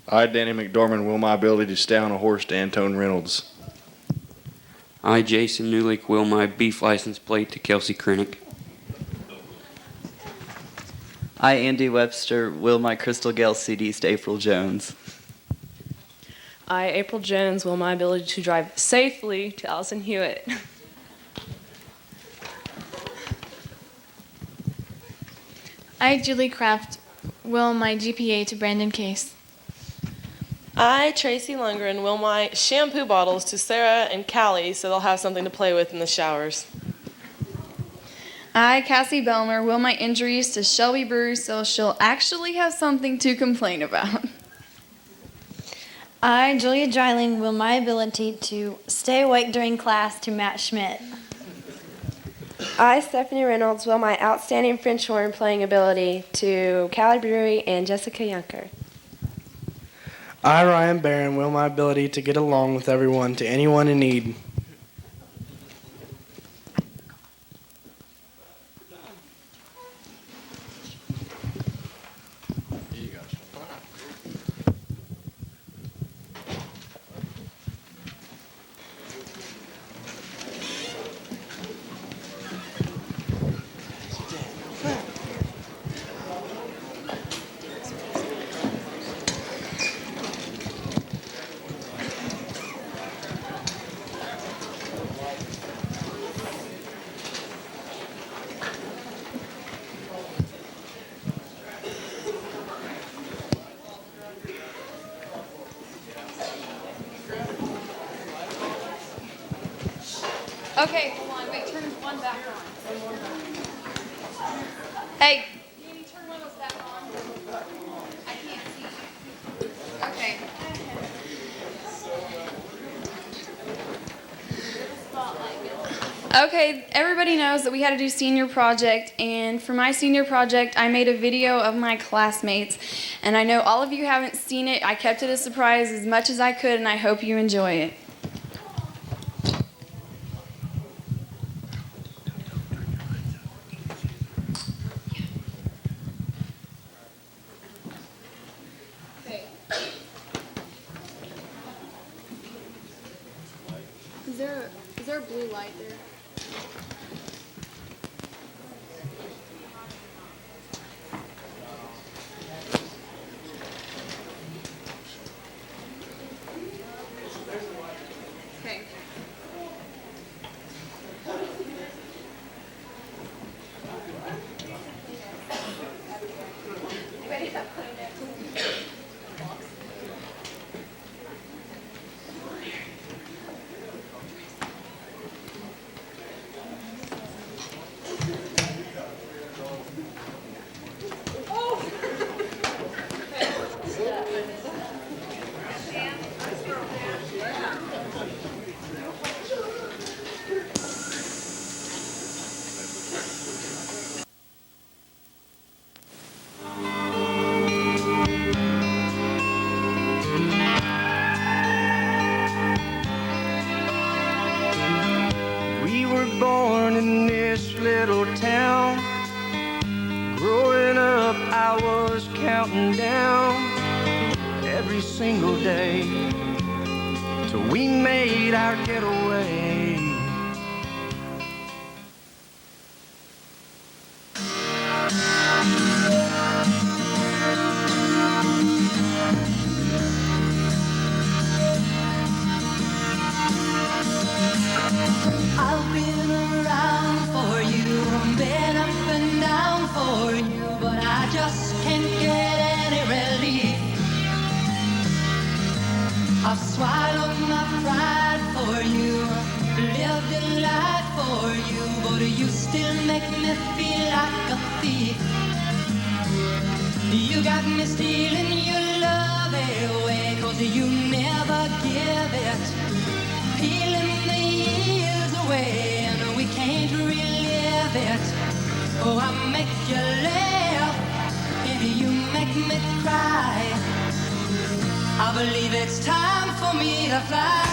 I, Danny McDormand, will my ability to stay on a horse to Antone Reynolds. I, Jason Newlick, will my beef license plate to Kelsey Krennick. I, Andy Webster, will my Crystal Gale CDs to April Jones. I, April Jones, will my ability to drive safely to Allison Hewitt. I, Julie Kraft, will my GPA to Brandon Case. I, Tracy Lundgren, will my shampoo bottles to Sarah and Callie so they'll have something to play with in the showers. I, Cassie Bellmer, will my injuries to Shelby Brewery so she'll actually have something to complain about. I, Julia Dreiling, will my ability to stay awake during class to Matt Schmidt. I, Stephanie Reynolds, will my outstanding French horn playing ability to Callie Brewery and Jessica Yunker. I, Ryan Barron, will my ability to get along with everyone to anyone in need. Okay, hold on. Wait, turn one back on. Hey, can you turn one of those back on? I can't see. Okay. Okay, everybody knows that we had to do senior project, and for my senior project, I made a video of my classmates, and I know all of you haven't seen it. I kept it a surprise as much as I could, and I hope you enjoy it. Is there a blue light there? Okay. We were born in this little town. Growing up, I was counting down every single day till we made our getaway. I've been around for you, been up and down for you, but I just can't get any relief. I've swallowed my pride for you, lived a life for you, but you still make me feel like a thief. You got me stealing your love away, 'cause you never give it. Peeling the years away, and we can't relive it. Oh, I make you laugh, and you make me cry. I believe it's time for me to fly.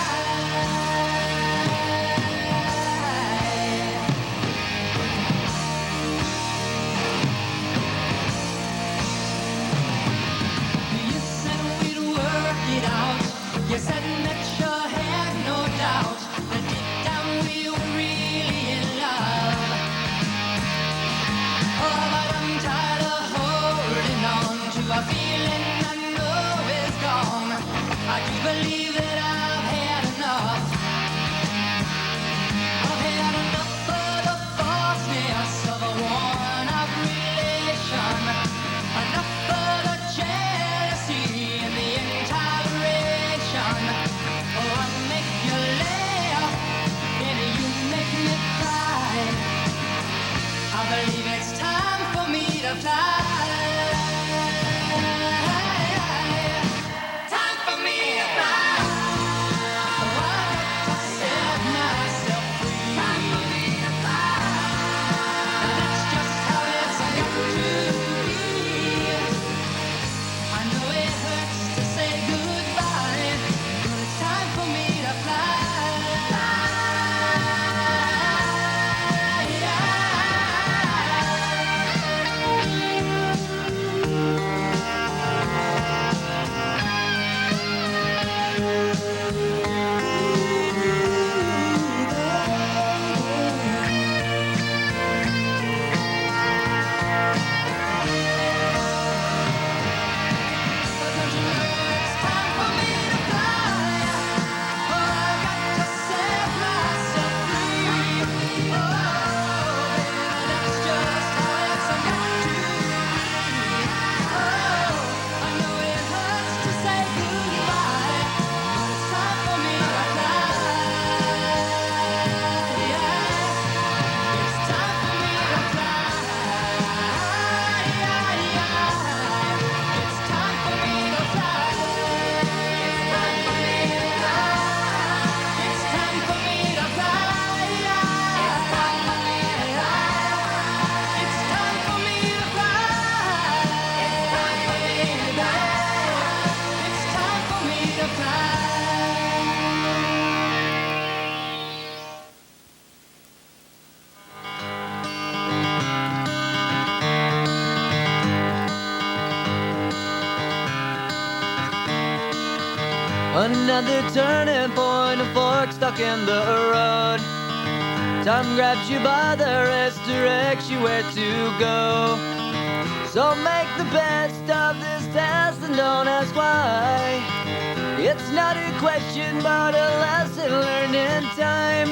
You said we'd work it out. You said that you had no doubt that deep down we were really in love. Oh, but I'm tired of holding on to a feeling I know is gone. I do believe that I've had enough. Another turning point, a fork stuck in the road. Time grabs you by the wrist, directs you where to go. So make the best of this test and don't ask why. It's not a question but a lesson learned in time.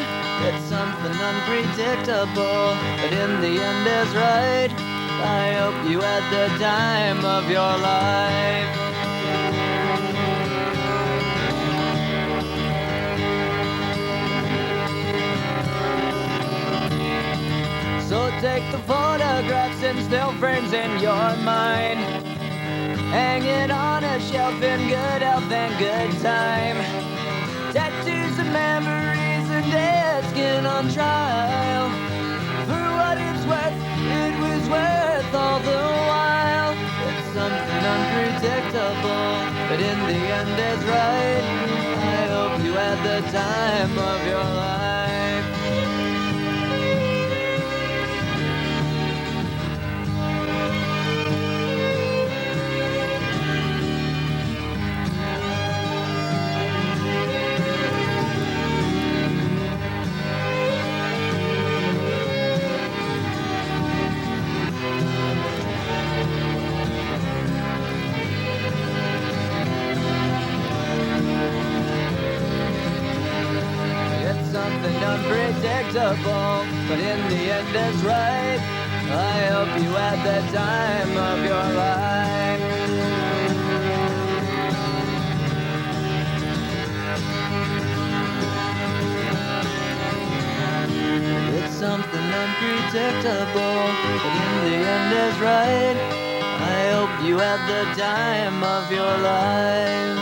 It's something unpredictable, but in the end is right. I hope you had the time of your life. So take the photographs and still frames in your mind. Hang it on a shelf in good health and good time. Tattoos of memories and dead skin on trial. For what it's worth, it was worth all the while. It's something unpredictable, but in the end is right. I hope you had the time of your life. It's something unpredictable, but in the end it's right. I hope you had the time of your life. It's something unpredictable, but in the end is right. I hope you had the time of your life.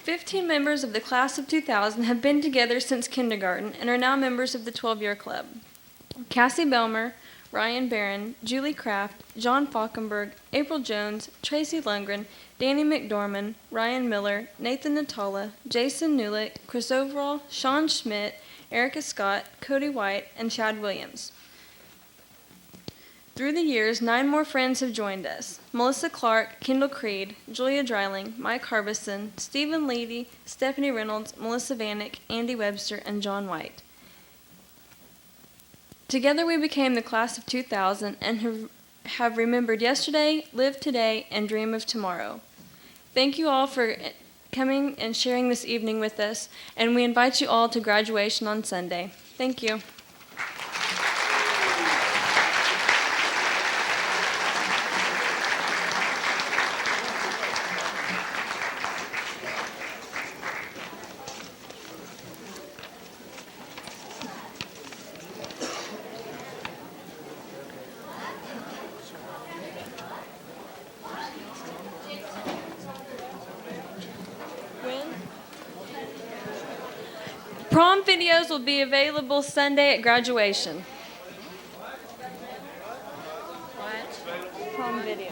15 members of the class of 2000 have been together since kindergarten and are now members of the 12-year club. Cassie Belmer, Ryan Barron, Julie Kraft, John Falkenberg, April Jones, Tracy Lundgren, Danny McDorman, Ryan Miller, Nathan Natala, Jason Newlick, Chris Overall, Sean Schmidt, Erica Scott, Cody White, and Chad Williams. Through the years, 9 more friends have joined us. Melissa Clark, Kendall Creed, Julia Dreiling, Mike Harbison, Stephen Leedy, Stephanie Reynolds, Melissa Vanek, Andy Webster, and John White. Together we became the class of 2000 and have remembered yesterday, lived today, and dream of tomorrow. Thank you all for coming and sharing this evening with us, and we invite you all to graduation on Sunday. Thank you. Prom videos will be available Sunday at graduation. What? Prom videos.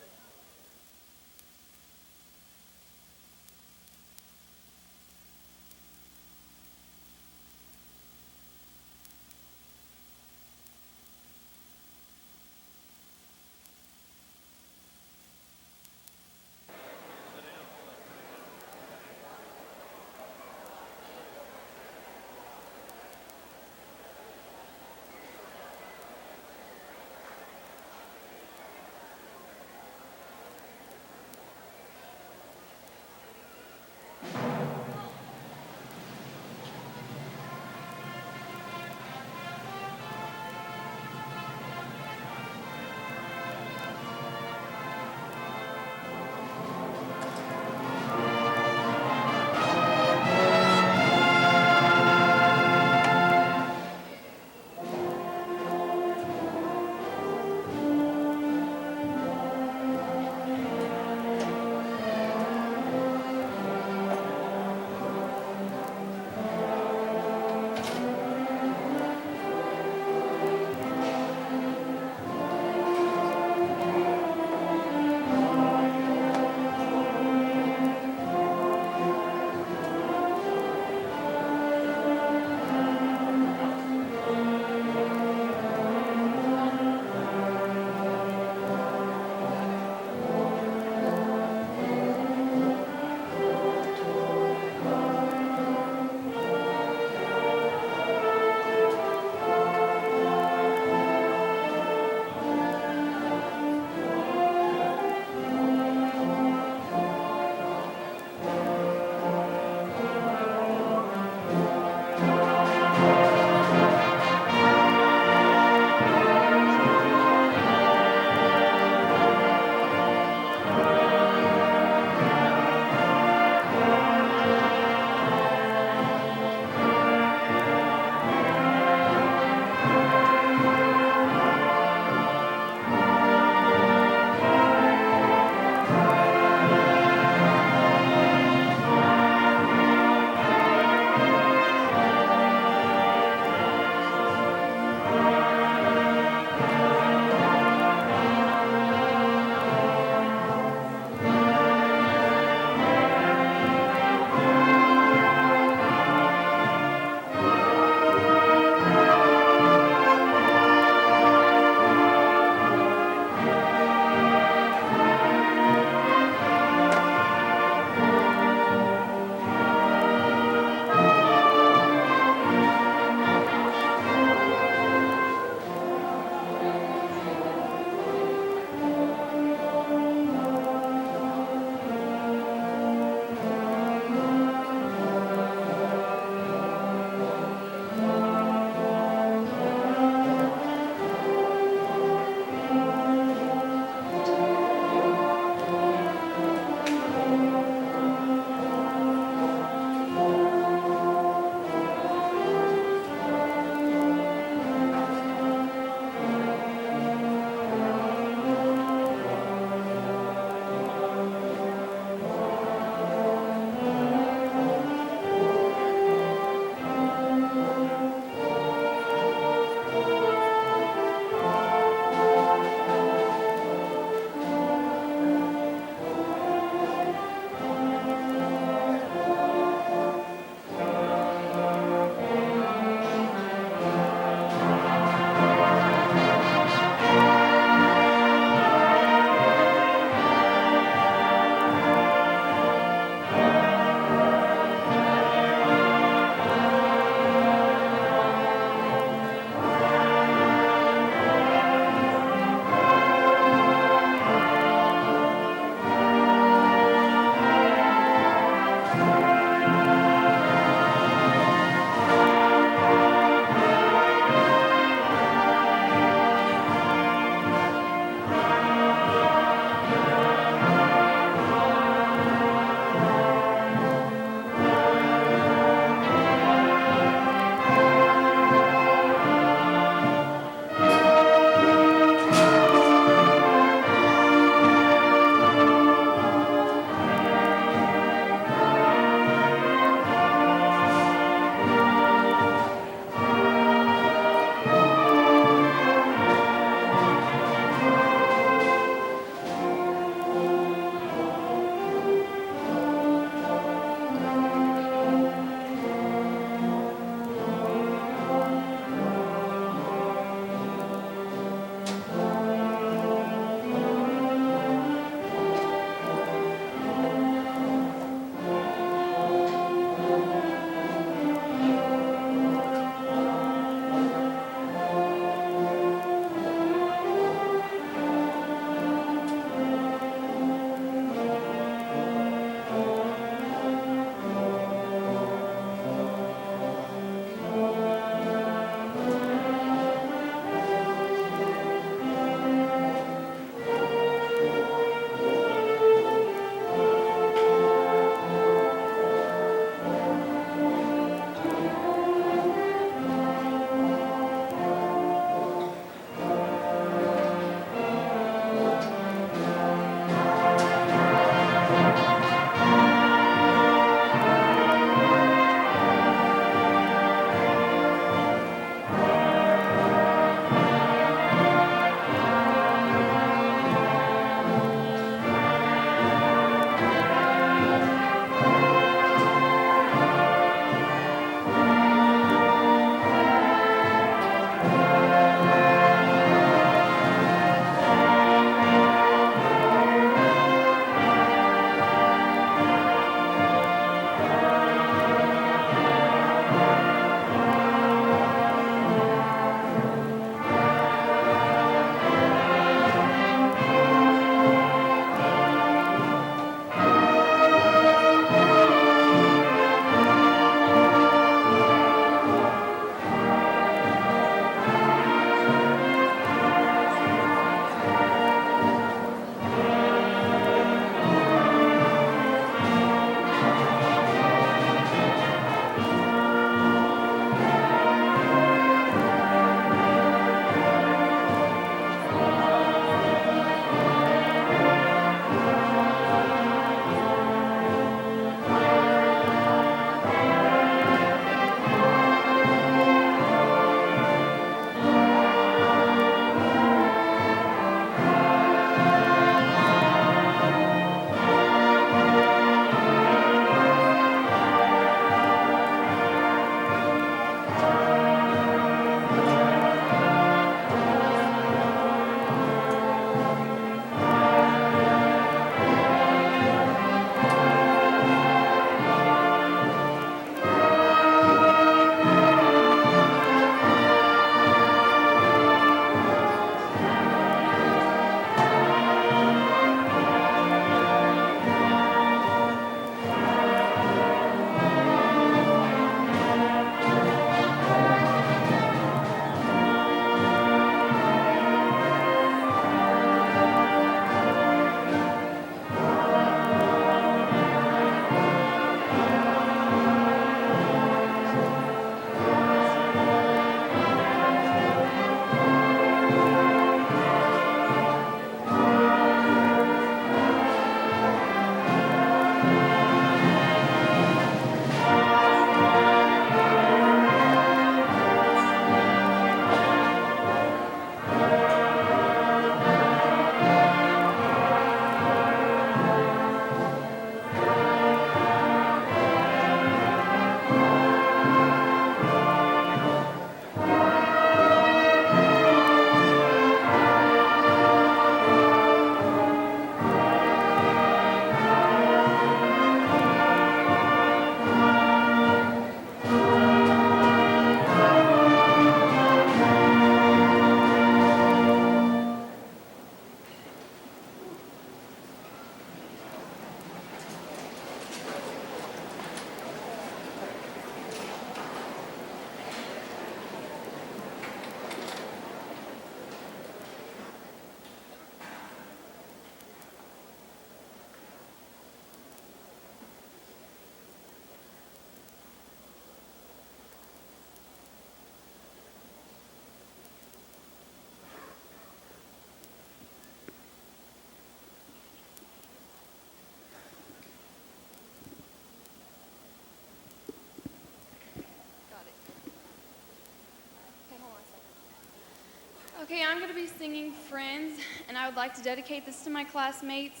Okay, I'm going to be singing Friends, and I would like to dedicate this to my classmates.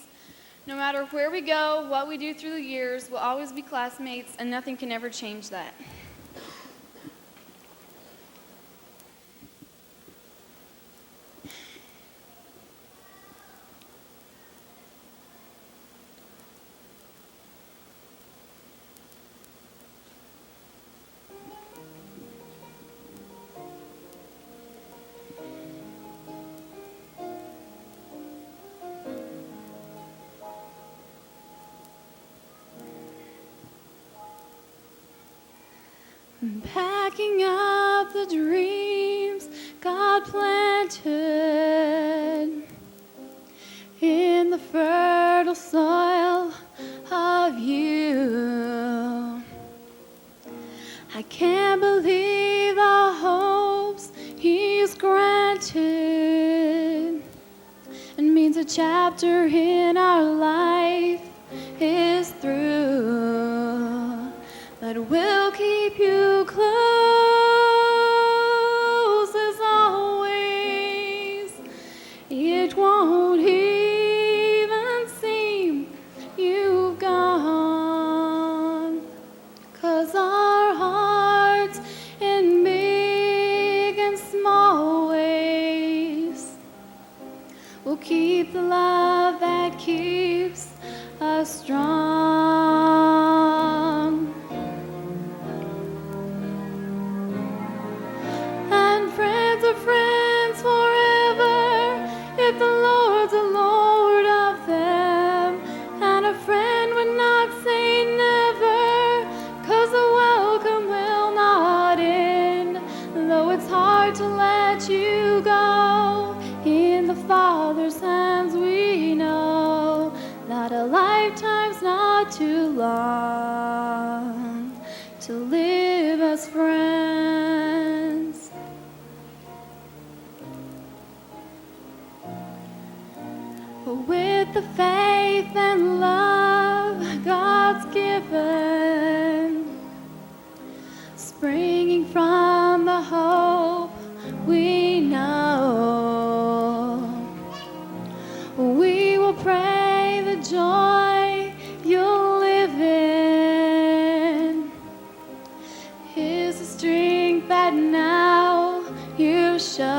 No matter where we go, what we do through the years, we'll always be classmates, and nothing can ever change that. Packing up the dreams God planted in the fertile soil of you. I can't believe the hopes He's granted. It means a chapter in our life is through, but we'll keep you close as always. It won't even seem you've gone, 'cause our hearts in big and small ways will keep the love that keeps us strong. And friends are friends forever if the Lord's the Lord of them. And a friend would not say never, 'cause the welcome will not end. Though it's hard to let you go, in the Father's hands we know that a lifetime's not too long to live as friends. With the faith and love God's given, springing from the hope we know, we will pray the joy you'll live in is the strength that now you show,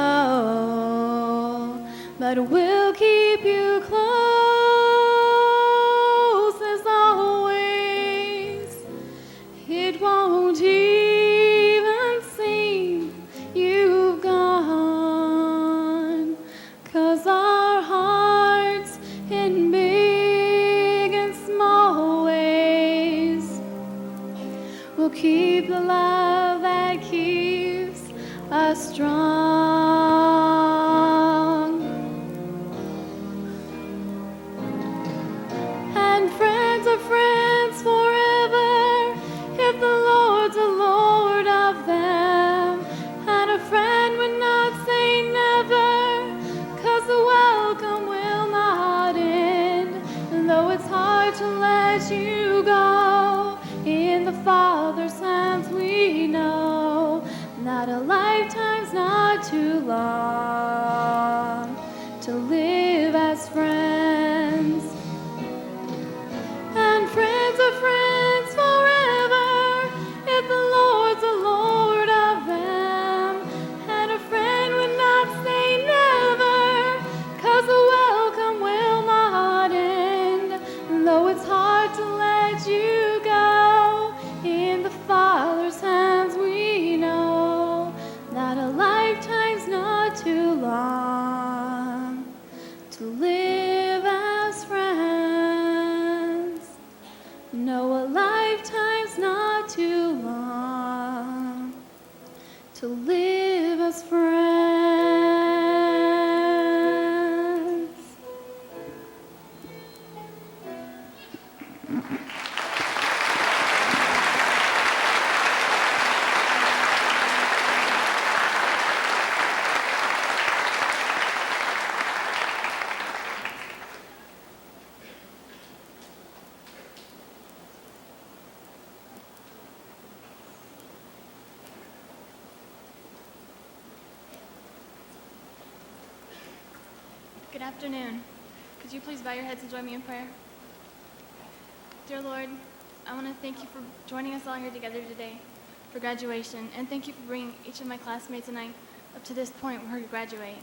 but we'll keep you close as always. It won't even seem you've gone, 'cause our hearts in big and small ways will keep the love that keeps us strong. And friends are friends forever if the Lord's the Lord of them. And a friend would not say never, 'cause the welcome will not end. And though it's hard to let you go, in the Father's hands we know that a lifetime's not too long to live as friends. And friends are friends forever if the Lord's the Lord of them. And a friend would not say never, 'cause the welcome will not end. And though it's hard to let you go, in the Father's hands we know that a lifetime's not too long to live as friends. No, a lifetime's not too long to live as friends. afternoon. Could you please bow your heads and join me in prayer? Dear Lord, I want to thank you for joining us all here together today for graduation, and thank you for bringing each of my classmates and I up to this point where we graduate.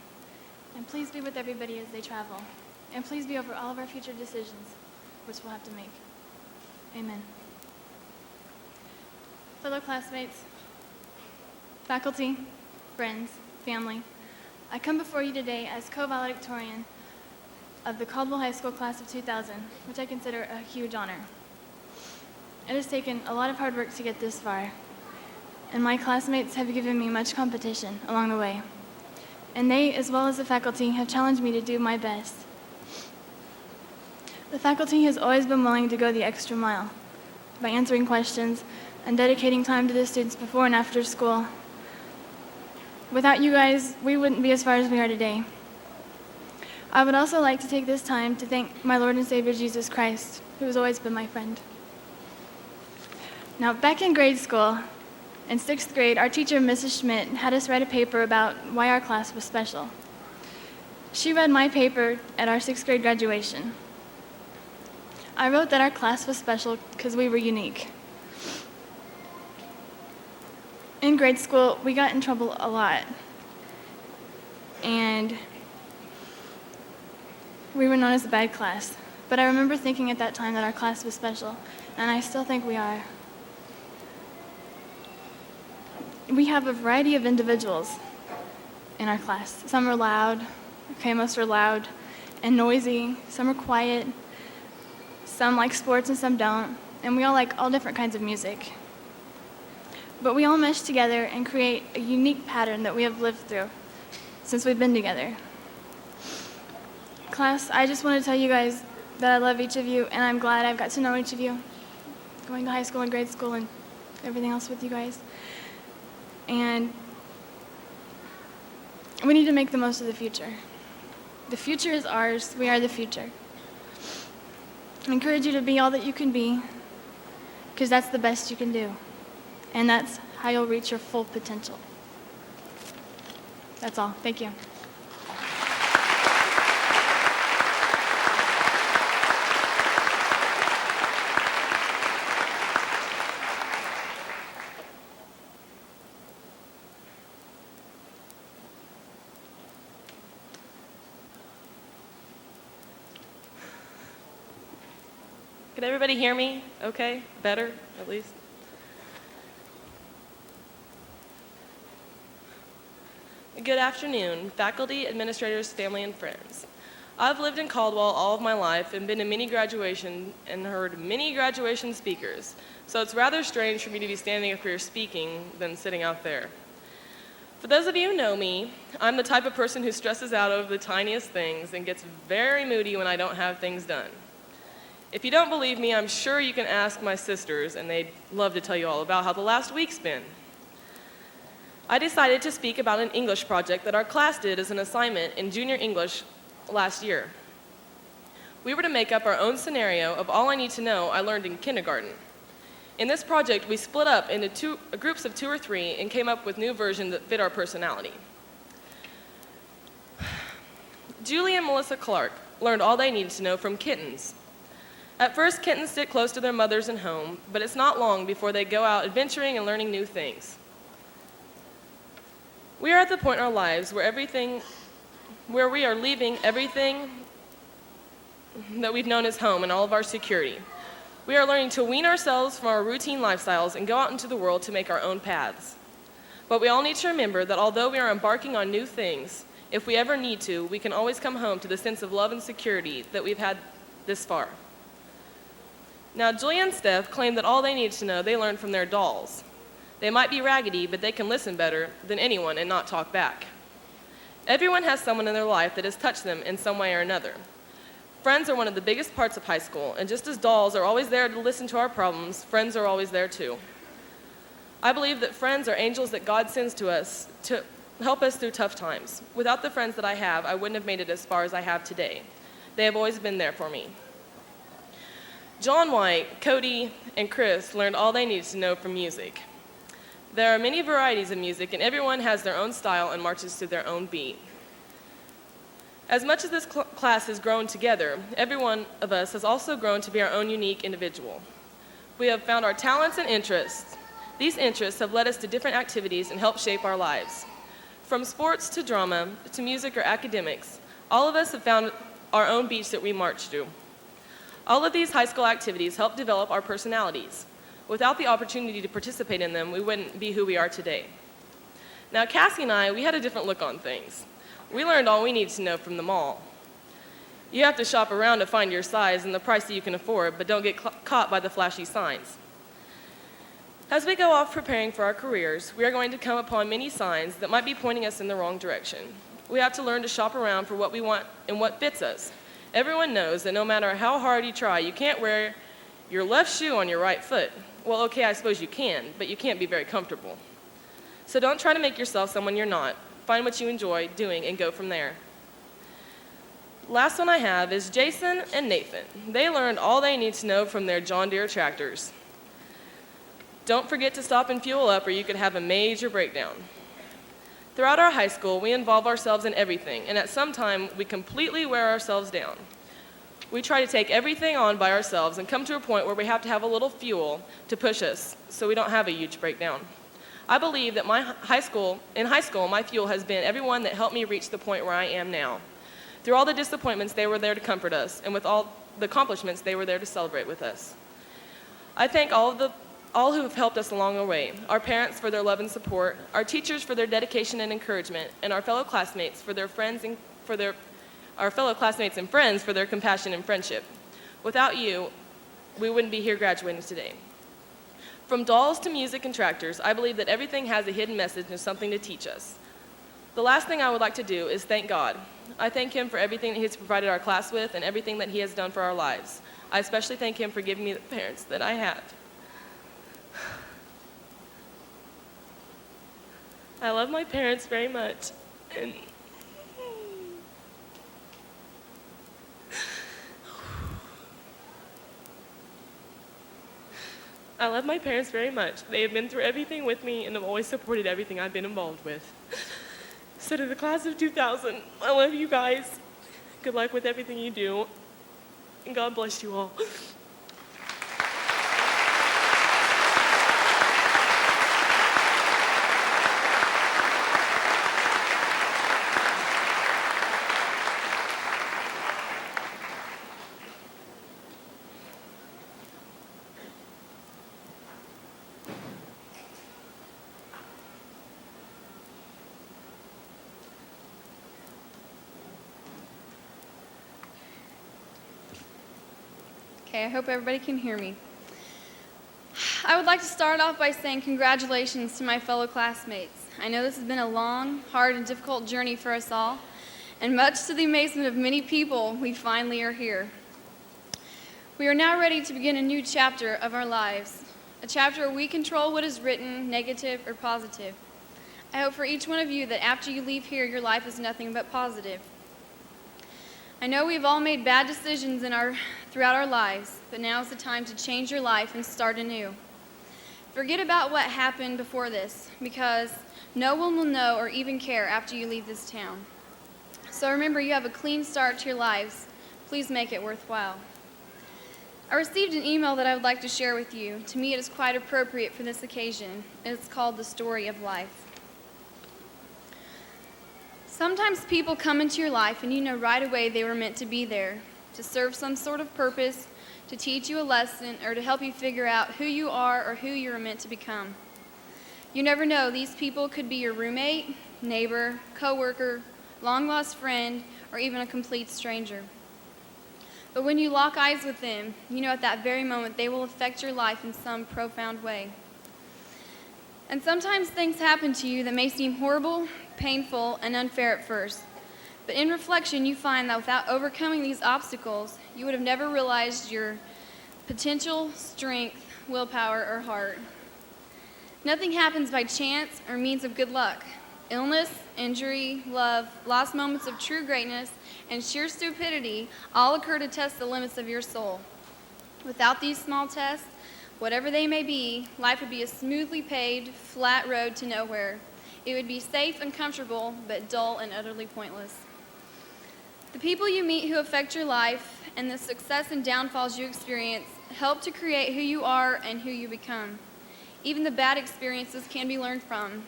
And please be with everybody as they travel. And please be over all of our future decisions, which we'll have to make. Amen. Fellow classmates, faculty, friends, family, I come before you today as co-valedictorian of the Caldwell High School class of 2000, which I consider a huge honor. It has taken a lot of hard work to get this far, and my classmates have given me much competition along the way. And they, as well as the faculty, have challenged me to do my best. The faculty has always been willing to go the extra mile by answering questions and dedicating time to the students before and after school. Without you guys, we wouldn't be as far as we are today. I would also like to take this time to thank my Lord and Savior Jesus Christ, who has always been my friend. Now, back in grade school, in 6th grade, our teacher, Mrs. Schmidt, had us write a paper about why our class was special. She read my paper at our 6th grade graduation. I wrote that our class was special because we were unique. In grade school, we got in trouble a lot. And we were known as the bad class. But I remember thinking at that time that our class was special, and I still think we are. We have a variety of individuals in our class. Some are loud, okay, most are loud and noisy. Some are quiet. Some like sports and some don't. And we all like all different kinds of music. But we all mesh together and create a unique pattern that we have lived through since we've been together. Class, I just want to tell you guys that I love each of you, and I'm glad I've got to know each of you, going to high school and grade school and everything else with you guys. And we need to make the most of the future. The future is ours. We are the future. I encourage you to be all that you can be, because that's the best you can do. And that's how you'll reach your full potential. That's all. Thank you. Can everybody hear me? Okay? Better, at least? Good afternoon, faculty, administrators, family, and friends. I've lived in Caldwell all of my life and been to many graduations and heard many graduation speakers, so it's rather strange for me to be standing up here speaking than sitting out there. For those of you who know me, I'm the type of person who stresses out over the tiniest things and gets very moody when I don't have things done. If you don't believe me, I'm sure you can ask my sisters, and they'd love to tell you all about how the last week's been. I decided to speak about an English project that our class did as an assignment in junior English last year. We were to make up our own scenario of all I need to know I learned in kindergarten. In this project, we split up into groups of 2 or 3 and came up with new versions that fit our personality. Julie and Melissa Clark learned all they needed to know from kittens. At first, kittens sit close to their mothers and home, but it's not long before they go out adventuring and learning new things. We are at the point in our lives where we are leaving everything that we've known as home and all of our security. We are learning to wean ourselves from our routine lifestyles and go out into the world to make our own paths. But we all need to remember that although we are embarking on new things, if we ever need to, we can always come home to the sense of love and security that we've had this far. Now, Julia and Steph claim that all they needed to know they learned from their dolls. They might be raggedy, but they can listen better than anyone and not talk back. Everyone has someone in their life that has touched them in some way or another. Friends are one of the biggest parts of high school, and just as dolls are always there to listen to our problems, friends are always there too. I believe that friends are angels that God sends to us to help us through tough times. Without the friends that I have, I wouldn't have made it as far as I have today. They have always been there for me. John White, Cody, and Chris learned all they needed to know from music. There are many varieties of music, and everyone has their own style and marches to their own beat. As much as this class has grown together, every one of us has also grown to be our own unique individual. We have found our talents and interests. These interests have led us to different activities and helped shape our lives. From sports to drama to music or academics, all of us have found our own beach that we march to. All of these high school activities help develop our personalities. Without the opportunity to participate in them, we wouldn't be who we are today. Now, Cassie and I, we had a different look on things. We learned all we needed to know from the mall. You have to shop around to find your size and the price that you can afford, but don't get caught by the flashy signs. As we go off preparing for our careers, we are going to come upon many signs that might be pointing us in the wrong direction. We have to learn to shop around for what we want and what fits us. Everyone knows that no matter how hard you try, you can't wear your left shoe on your right foot. Well, okay, I suppose you can, but you can't be very comfortable. So don't try to make yourself someone you're not. Find what you enjoy doing and go from there. Last one I have is Jason and Nathan. They learned all they need to know from their John Deere tractors. Don't forget to stop and fuel up or you could have a major breakdown. Throughout our high school, we involve ourselves in everything, and at some time, we completely wear ourselves down. We try to take everything on by ourselves and come to a point where we have to have a little fuel to push us so we don't have a huge breakdown. I believe that in high school, my fuel has been everyone that helped me reach the point where I am now. Through all the disappointments, they were there to comfort us, and with all the accomplishments, they were there to celebrate with us. I thank all who have helped us along the way, our parents for their love and support, our teachers for their dedication and encouragement, and our fellow classmates and friends for their compassion and friendship. Without you, we wouldn't be here graduating today. From dolls to music and tractors, I believe that everything has a hidden message and something to teach us. The last thing I would like to do is thank God. I thank Him for everything that He has provided our class with and everything that He has done for our lives. I especially thank Him for giving me the parents that I had. I love my parents very much, and I love my parents very much. They have been through everything with me and have always supported everything I've been involved with. So to the class of 2000, I love you guys. Good luck with everything you do, and God bless you all. Okay, I hope everybody can hear me. I would like to start off by saying congratulations to my fellow classmates. I know this has been a long, hard, and difficult journey for us all, and much to the amazement of many people, we finally are here. We are now ready to begin a new chapter of our lives, a chapter where we control what is written, negative or positive. I hope for each one of you that after you leave here, your life is nothing but positive. I know we've all made bad decisions throughout our lives, but now is the time to change your life and start anew. Forget about what happened before this, because no one will know or even care after you leave this town. So remember, you have a clean start to your lives. Please make it worthwhile. I received an email that I would like to share with you. To me, it is quite appropriate for this occasion. It's called The Story of Life. Sometimes people come into your life and you know right away they were meant to be there, to serve some sort of purpose, to teach you a lesson, or to help you figure out who you are or who you are meant to become. You never know, these people could be your roommate, neighbor, coworker, long-lost friend, or even a complete stranger. But when you lock eyes with them, you know at that very moment they will affect your life in some profound way. And sometimes things happen to you that may seem horrible, painful, and unfair at first. But in reflection, you find that without overcoming these obstacles, you would have never realized your potential, strength, willpower, or heart. Nothing happens by chance or means of good luck. Illness, injury, love, lost moments of true greatness, and sheer stupidity all occur to test the limits of your soul. Without these small tests, whatever they may be, life would be a smoothly paved, flat road to nowhere. It would be safe and comfortable, but dull and utterly pointless. The people you meet who affect your life and the success and downfalls you experience help to create who you are and who you become. Even the bad experiences can be learned from.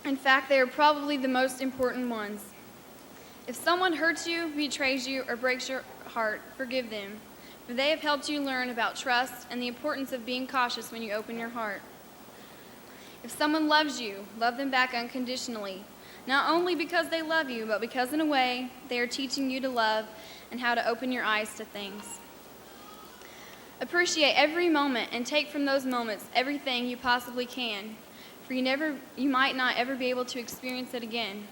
In fact, they are probably the most important ones. If someone hurts you, betrays you, or breaks your heart, forgive them, for they have helped you learn about trust and the importance of being cautious when you open your heart. If someone loves you, love them back unconditionally, not only because they love you, but because in a way they are teaching you to love and how to open your eyes to things. Appreciate every moment and take from those moments everything you possibly can, for you might not ever be able to experience it again.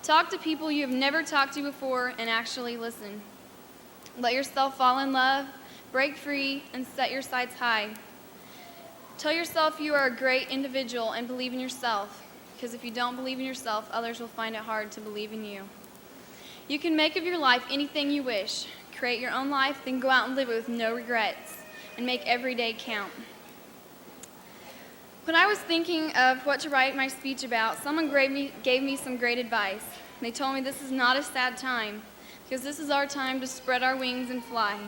Talk to people you have never talked to before and actually listen. Let yourself fall in love, break free, and set your sights high. Tell yourself you are a great individual and believe in yourself, because if you don't believe in yourself, others will find it hard to believe in you. You can make of your life anything you wish. Create your own life, then go out and live it with no regrets, and make every day count. When I was thinking of what to write my speech about, someone gave me some great advice. They told me this is not a sad time, because this is our time to spread our wings and fly.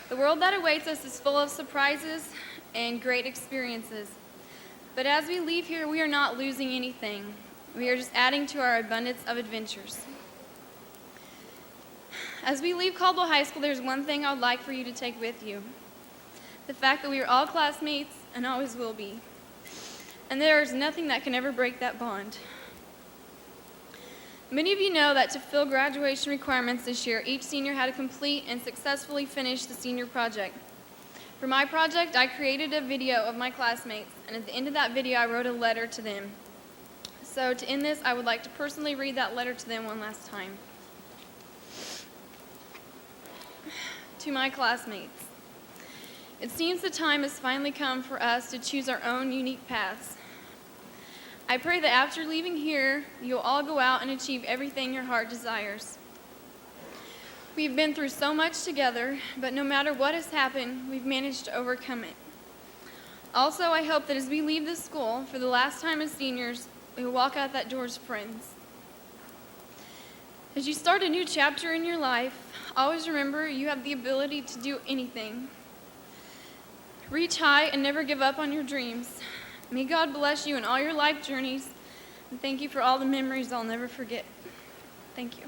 The world that awaits us is full of surprises and great experiences. But as we leave here, we are not losing anything. We are just adding to our abundance of adventures. As we leave Caldwell High School, there's one thing I would like for you to take with you. The fact that we are all classmates and always will be. And there is nothing that can ever break that bond. Many of you know that to fill graduation requirements this year, each senior had to complete and successfully finish the senior project. For my project, I created a video of my classmates, and at the end of that video, I wrote a letter to them. So to end this, I would like to personally read that letter to them one last time. To my classmates, it seems the time has finally come for us to choose our own unique paths. I pray that after leaving here, you'll all go out and achieve everything your heart desires. We've been through so much together, but no matter what has happened, we've managed to overcome it. Also, I hope that as we leave this school, for the last time as seniors, we will walk out that door as friends. As you start a new chapter in your life, always remember you have the ability to do anything. Reach high and never give up on your dreams. May God bless you in all your life journeys, and thank you for all the memories I'll never forget. Thank you.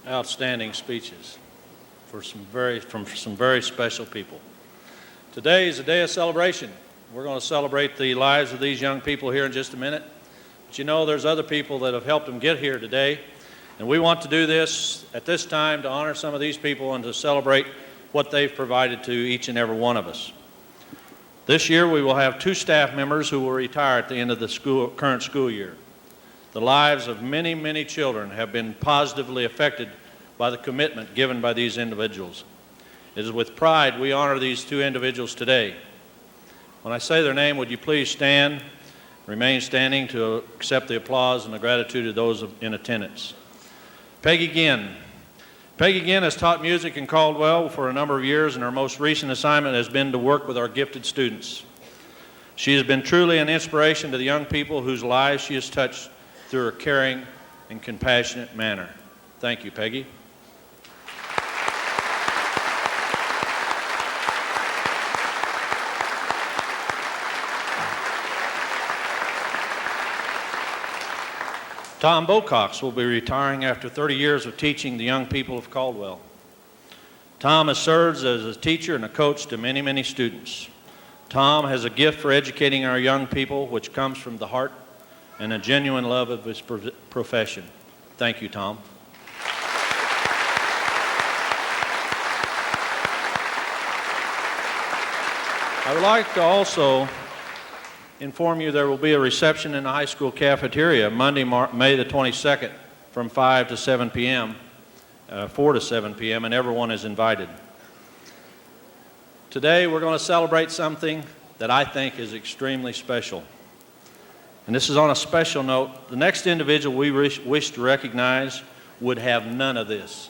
Outstanding speeches from some very special people. Today is a day of celebration. We're going to celebrate the lives of these young people here in just a minute. But you know, there's other people that have helped them get here today, and we want to do this at this time to honor some of these people and to celebrate what they've provided to each and every one of us. This year we will have 2 staff members who will retire at the end of the current school year. The lives of many, many children have been positively affected by the commitment given by these individuals. It is with pride we honor these 2 individuals today. When I say their name, would you please stand, remain standing to accept the applause and the gratitude of those in attendance. Peggy Ginn. Peggy Ginn has taught music in Caldwell for a number of years, and her most recent assignment has been to work with our gifted students. She has been truly an inspiration to the young people whose lives she has touched through her caring and compassionate manner. Thank you, Peggy. Tom Bocox will be retiring after 30 years of teaching the young people of Caldwell. Tom has served as a teacher and a coach to many, many students. Tom has a gift for educating our young people, which comes from the heart and a genuine love of his profession. Thank you, Tom. I would like to also inform you there will be a reception in the high school cafeteria Monday, May the 22nd from 5 to 7 p.m., 4 to 7 p.m., and everyone is invited. Today we're going to celebrate something that I think is extremely special. And this is on a special note. The next individual we wish to recognize would have none of this.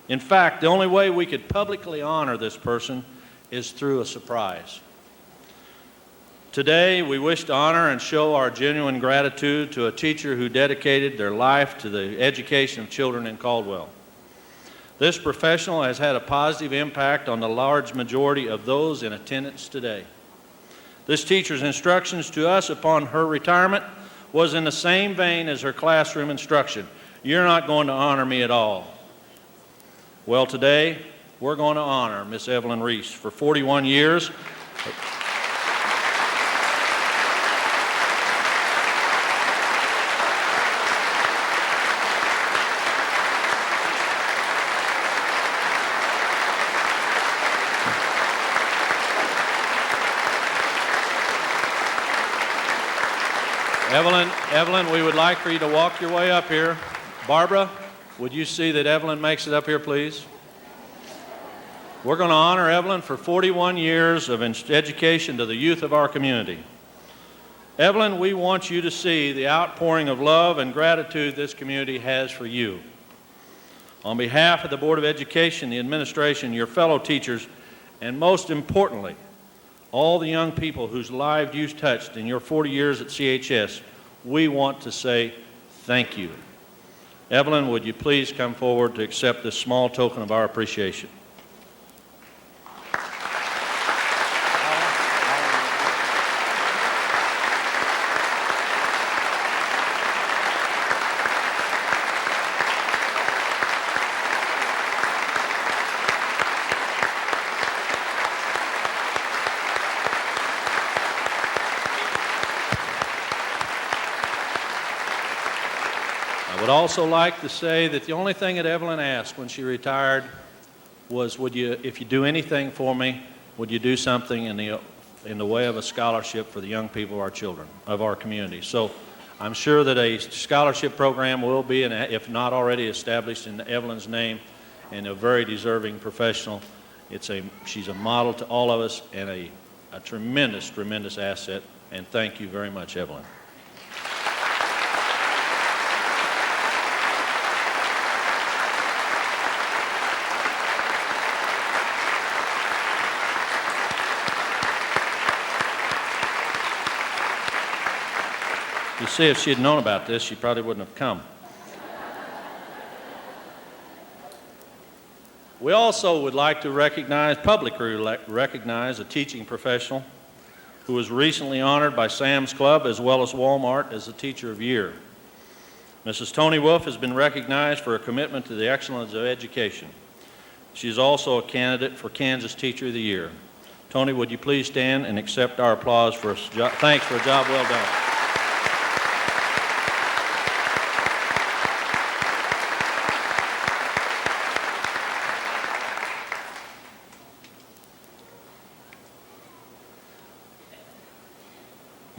In fact, the only way we could publicly honor this person is through a surprise. Today, we wish to honor and show our genuine gratitude to a teacher who dedicated their life to the education of children in Caldwell. This professional has had a positive impact on the large majority of those in attendance today. This teacher's instructions to us upon her retirement was in the same vein as her classroom instruction. You're not going to honor me at all. Well, today, we're going to honor Miss Evelyn Reese for 41 years. Evelyn, we would like for you to walk your way up here. Barbara, would you see that Evelyn makes it up here, please? We're going to honor Evelyn for 41 years of education to the youth of our community. Evelyn, we want you to see the outpouring of love and gratitude this community has for you. On behalf of the Board of Education, the administration, your fellow teachers, and most importantly, all the young people whose lives you've touched in your 40 years at CHS, we want to say thank you. Evelyn, would you please come forward to accept this small token of our appreciation? I would also like to say that the only thing that Evelyn asked when she retired was, if you do anything for me, would you do something in the way of a scholarship for the young people of our children, of our community? So I'm sure that a scholarship program will be, if not already established, in Evelyn's name, and a very deserving professional. She's a model to all of us and a tremendous, tremendous asset. And thank you very much, Evelyn. You see, if she had known about this, she probably wouldn't have come. We also would like to publicly recognize a teaching professional who was recently honored by Sam's Club as well as Walmart as the Teacher of the Year. Mrs. Toni Wolf has been recognized for her commitment to the excellence of education. She is also a candidate for Kansas Teacher of the Year. Toni, would you please stand and accept our applause for thanks for a job well done.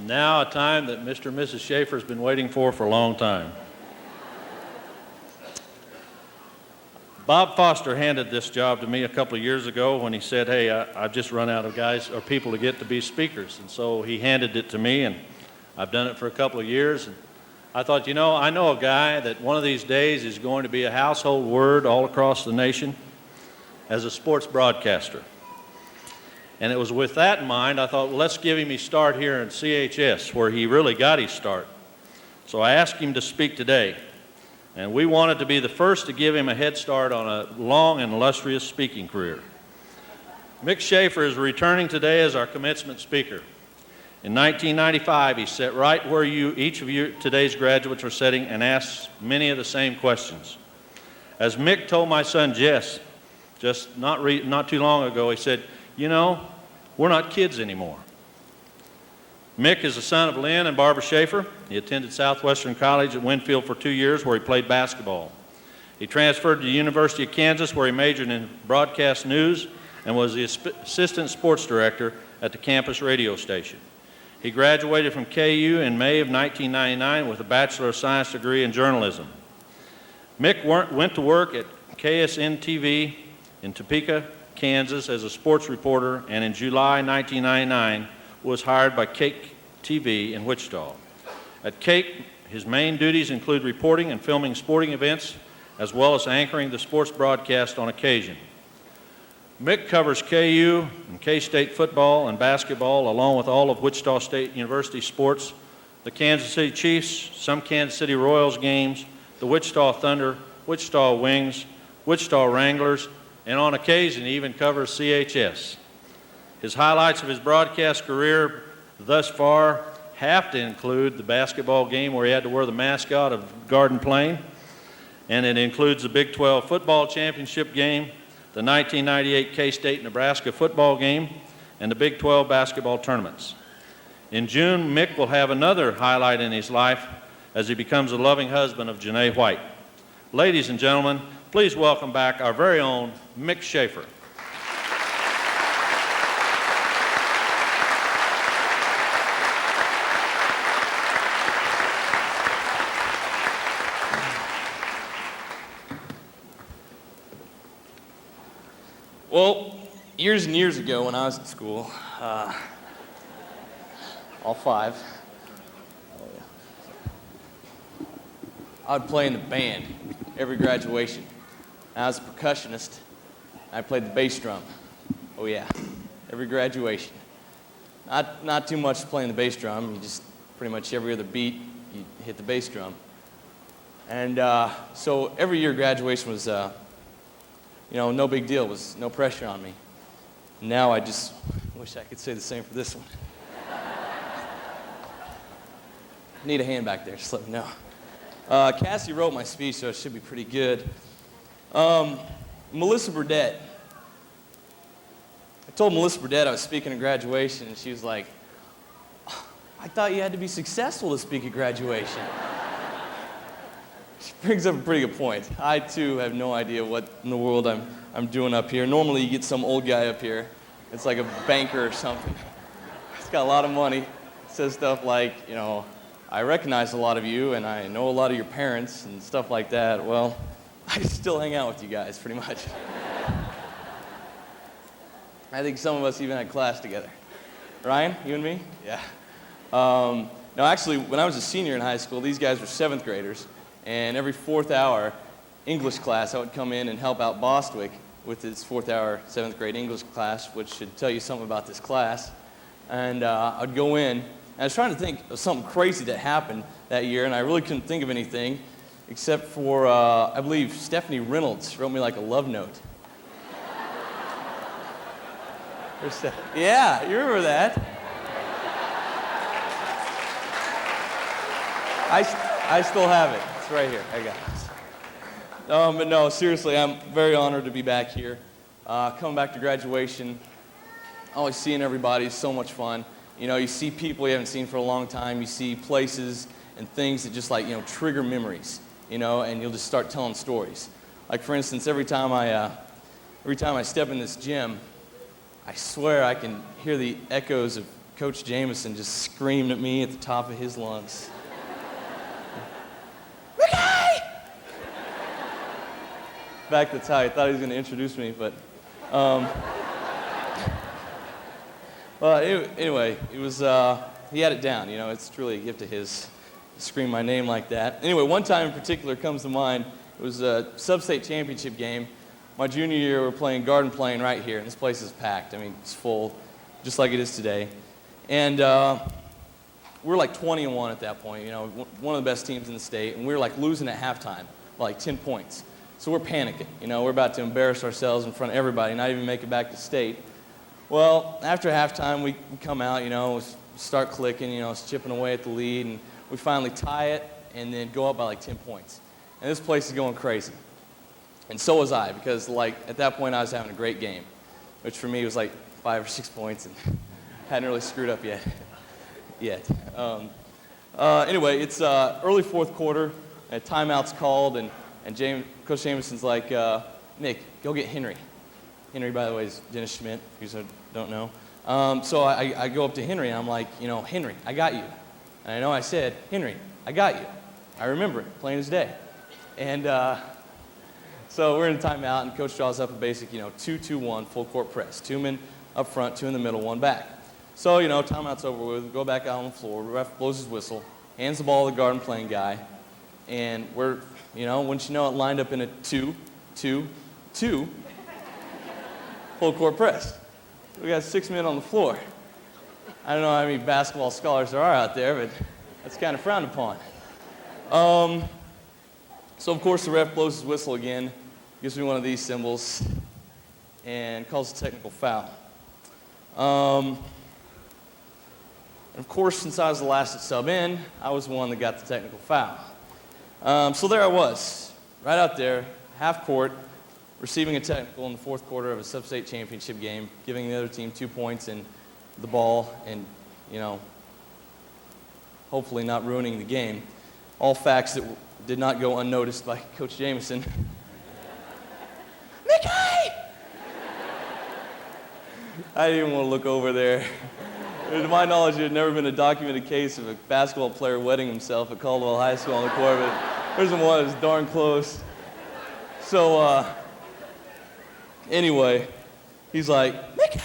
Now a time that Mr. and Mrs. Schaefer has been waiting for a long time. Bob Foster handed this job to me a couple of years ago when he said, hey, I've just run out of guys or people to get to be speakers. And so he handed it to me, and I've done it for a couple of years. And I thought, I know a guy that one of these days is going to be a household word all across the nation as a sports broadcaster. And it was with that in mind, I thought, well, let's give him his start here in CHS, where he really got his start. So I asked him to speak today. And we wanted to be the first to give him a head start on a long and illustrious speaking career. Mick Schaefer is returning today as our commencement speaker. In 1995, he sat right where each of you today's graduates are sitting and asked many of the same questions. As Mick told my son Jess just not too long ago, he said, we're not kids anymore. Mick is the son of Lynn and Barbara Schaefer. He attended Southwestern College at Winfield for 2 years where he played basketball. He transferred to the University of Kansas where he majored in broadcast news and was the assistant sports director at the campus radio station. He graduated from KU in May of 1999 with a Bachelor of Science degree in journalism. Mick went to work at KSN-TV in Topeka, Kansas as a sports reporter, and in July 1999 was hired by Cake TV in Wichita. At Cake, His main duties include reporting and filming sporting events, as well as anchoring the sports broadcast on occasion. Mick covers KU and K-State football and basketball, along with all of Wichita State University sports, the Kansas City Chiefs, some Kansas City Royals games, the Wichita Thunder, Wichita Wings, Wichita Wranglers, and on occasion he even covers CHS. His highlights of his broadcast career thus far have to include the basketball game where he had to wear the mascot of Garden Plain, and it includes the Big 12 football championship game, the 1998 K-State Nebraska football game, and the Big 12 basketball tournaments. In June, Mick will have another highlight in his life as he becomes a loving husband of Janae White. Ladies and gentlemen, please welcome back our very own Mick Schaefer. Well, years and years ago when I was in school, all five, I would play in the band every graduation. I was a percussionist. I played the bass drum. Oh yeah, every graduation. Not too much playing the bass drum. You just pretty much every other beat, you hit the bass drum. And so every year graduation was, no big deal. It was no pressure on me. Now I just wish I could say the same for this one. Need a hand back there, just let me know. Cassie wrote my speech, so it should be pretty good. Melissa Burdett. I told Melissa Burdett I was speaking at graduation, and she was like, I thought you had to be successful to speak at graduation. She brings up a pretty good point. I, too, have no idea what in the world I'm doing up here. Normally, you get some old guy up here. It's like a banker or something. He's got a lot of money. Says stuff like, I recognize a lot of you, and I know a lot of your parents, and stuff like that. Well, I still hang out with you guys, pretty much. I think some of us even had class together. Ryan, you and me? Yeah. No, actually, when I was a senior in high school, these guys were 7th graders. And every 4th hour English class, I would come in and help out Bostwick with his 4th hour 7th grade English class, which should tell you something about this class. And I'd go in, and I was trying to think of something crazy that happened that year, and I really couldn't think of anything except for, I believe, Stephanie Reynolds wrote me like a love note. Yeah, you remember that. I still have it. It's right here. I got it. But no, seriously, I'm very honored to be back here. Coming back to graduation, always seeing everybody is so much fun. You see people you haven't seen for a long time. You see places and things that just trigger memories, and you'll just start telling stories. Like, for instance, every time I step in this gym, I swear I can hear the echoes of Coach Jameson just screaming at me at the top of his lungs. In fact, that's how he thought he was going to introduce me, but anyway, it was he had it down. It's truly a gift of his to scream my name like that. Anyway, one time in particular comes to mind. It was a sub-state championship game. My junior year, we were playing Garden Plain right here, and this place is packed. I mean, it's full, just like it is today. And we were like 20-1 at that point. One of the best teams in the state, and we were like losing at halftime, like 10 points. So we're panicking. We're about to embarrass ourselves in front of everybody, not even make it back to state. Well, after halftime, we come out, start clicking, it's chipping away at the lead, and we finally tie it and then go up by like 10 points. And this place is going crazy. And so was I, because at that point I was having a great game, which for me was like 5 or 6 points and hadn't really screwed up yet. Anyway, it's early 4th quarter, and a timeout's called, and Coach Jameson's like, Nick, go get Henry. Henry, by the way, is Dennis Schmidt, if you don't know. So I go up to Henry, and I'm like, Henry, I got you. And I know I said, Henry, I got you. I remember it, plain as day. And so we're in a timeout, and Coach draws up a basic, 2-2-1 full court press. 2 men up front, 2 in the middle, 1 back. So, timeout's over with. We go back out on the floor. The ref blows his whistle. hands the ball to the guard and playing guy, and we're, wouldn't you know it, lined up in a 2-2-2 full court press. We got 6 men on the floor. I don't know how many basketball scholars there are out there, but that's kind of frowned upon. So of course the ref blows his whistle again, gives me one of these symbols, and calls a technical foul. And of course, since I was the last to sub in, I was the one that got the technical foul. So there I was, right out there, half court, receiving a technical in the fourth quarter of a sub-state championship game, giving the other team 2 points and the ball, and, hopefully not ruining the game. All facts that did not go unnoticed by Coach Jameson. Mickey! I didn't even want to look over there. To my knowledge, there had never been a documented case of a basketball player wetting himself at Caldwell High School on the court, but there's one that was darn close. So, anyway, he's like, Mickey!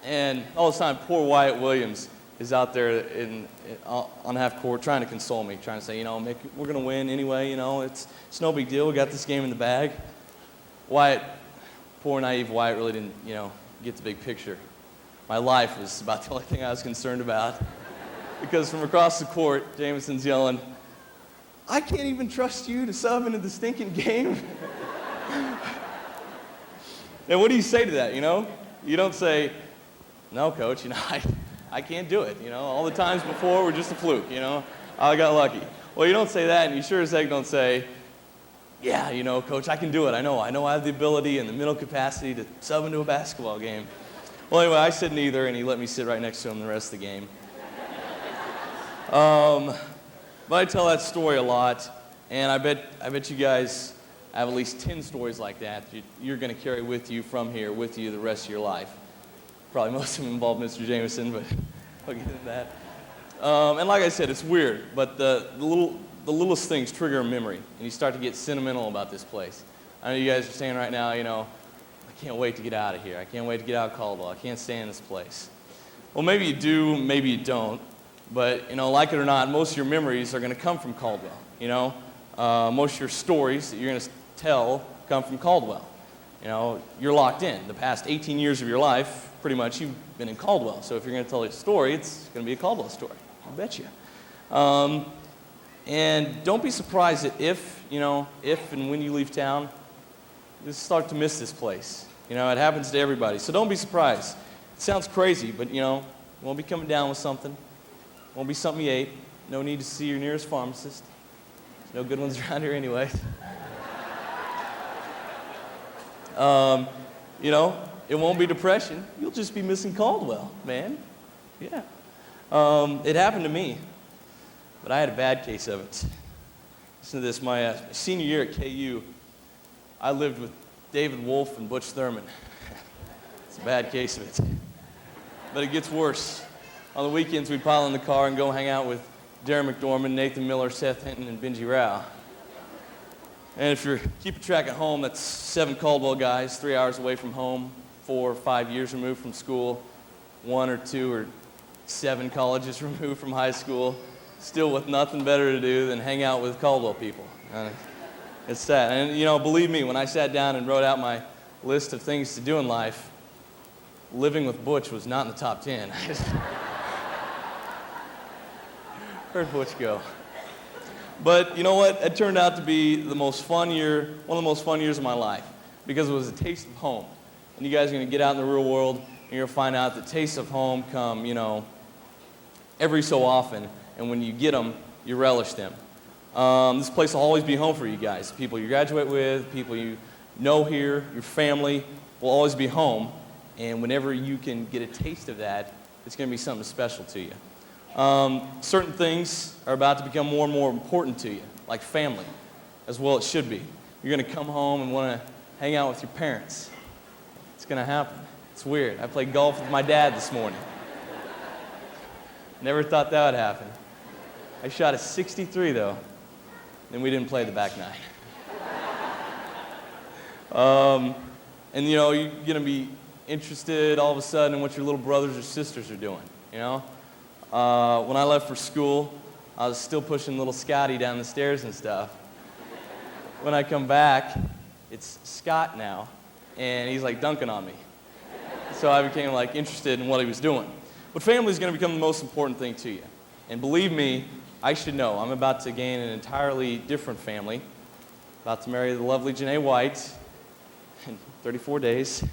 And all this time, poor Wyatt Williams is out there on half court trying to console me, trying to say, Mickey, we're going to win anyway, it's no big deal. We got this game in the bag. Wyatt, poor naive Wyatt, really didn't, get the big picture. My life was about the only thing I was concerned about. Because from across the court, Jameson's yelling, I can't even trust you to sub into the stinking game. And what do you say to that, You don't say, no, coach, I can't do it. All the times before were just a fluke, I got lucky. Well, you don't say that, and you sure as heck don't say, yeah, coach, I can do it. I know I have the ability and the mental capacity to sub into a basketball game. Well, anyway, I said neither, and he let me sit right next to him the rest of the game. But I tell that story a lot, and I bet you guys have at least 10 stories like that you're going to carry with you from here, with you the rest of your life. Probably most of them involve Mr. Jameson, but I'll get into that. And like I said, it's weird, but the littlest things trigger a memory, and you start to get sentimental about this place. I know you guys are saying right now, I can't wait to get out of here. I can't wait to get out of Caldwell. I can't stay in this place. Well, maybe you do, maybe you don't. But, like it or not, most of your memories are going to come from Caldwell, Most of your stories that you're going to tell come from Caldwell. You're locked in. The past 18 years of your life, pretty much, you've been in Caldwell. So if you're going to tell a story, it's going to be a Caldwell story. I bet you. And don't be surprised that if and when you leave town, you start to miss this place. It happens to everybody. So don't be surprised. It sounds crazy, but, you won't be coming down with something. Won't be something you ate. No need to see your nearest pharmacist. There's no good ones around here anyway. It won't be depression. You'll just be missing Caldwell, man. Yeah. It happened to me, but I had a bad case of it. Listen to this. My senior year at KU, I lived with David Wolf and Butch Thurman. It's a bad case of it. But it gets worse. On the weekends, we'd pile in the car and go hang out with Darren McDormand, Nathan Miller, Seth Hinton, and Benji Rao. And if you're keeping track at home, that's 7 Caldwell guys, 3 hours away from home, 4 or 5 years removed from school, 1 or 2 or 7 colleges removed from high school, still with nothing better to do than hang out with Caldwell people. It's sad. And, believe me, when I sat down and wrote out my list of things to do in life, living with Butch was not in the top 10. Where'd Butch go? But you know what? It turned out to be one of the most fun years of my life, because it was a taste of home. And you guys are going to get out in the real world, and you're going to find out that tastes of home come, every so often. And when you get them, you relish them. This place will always be home for you guys. People you graduate with, people you know here, your family will always be home. And whenever you can get a taste of that, it's going to be something special to you. Certain things are about to become more and more important to you, like family, as well it should be. You're going to come home and want to hang out with your parents. It's going to happen. It's weird. I played golf with my dad this morning. Never thought that would happen. I shot a 63, though, and we didn't play the back nine. And, you're going to be interested all of a sudden in what your little brothers or sisters are doing, When I left for school, I was still pushing little Scotty down the stairs and stuff. When I come back, it's Scott now, and he's like dunking on me. So I became like interested in what he was doing. But family is going to become the most important thing to you. And believe me, I should know. I'm about to gain an entirely different family. About to marry the lovely Janae White in 34 days.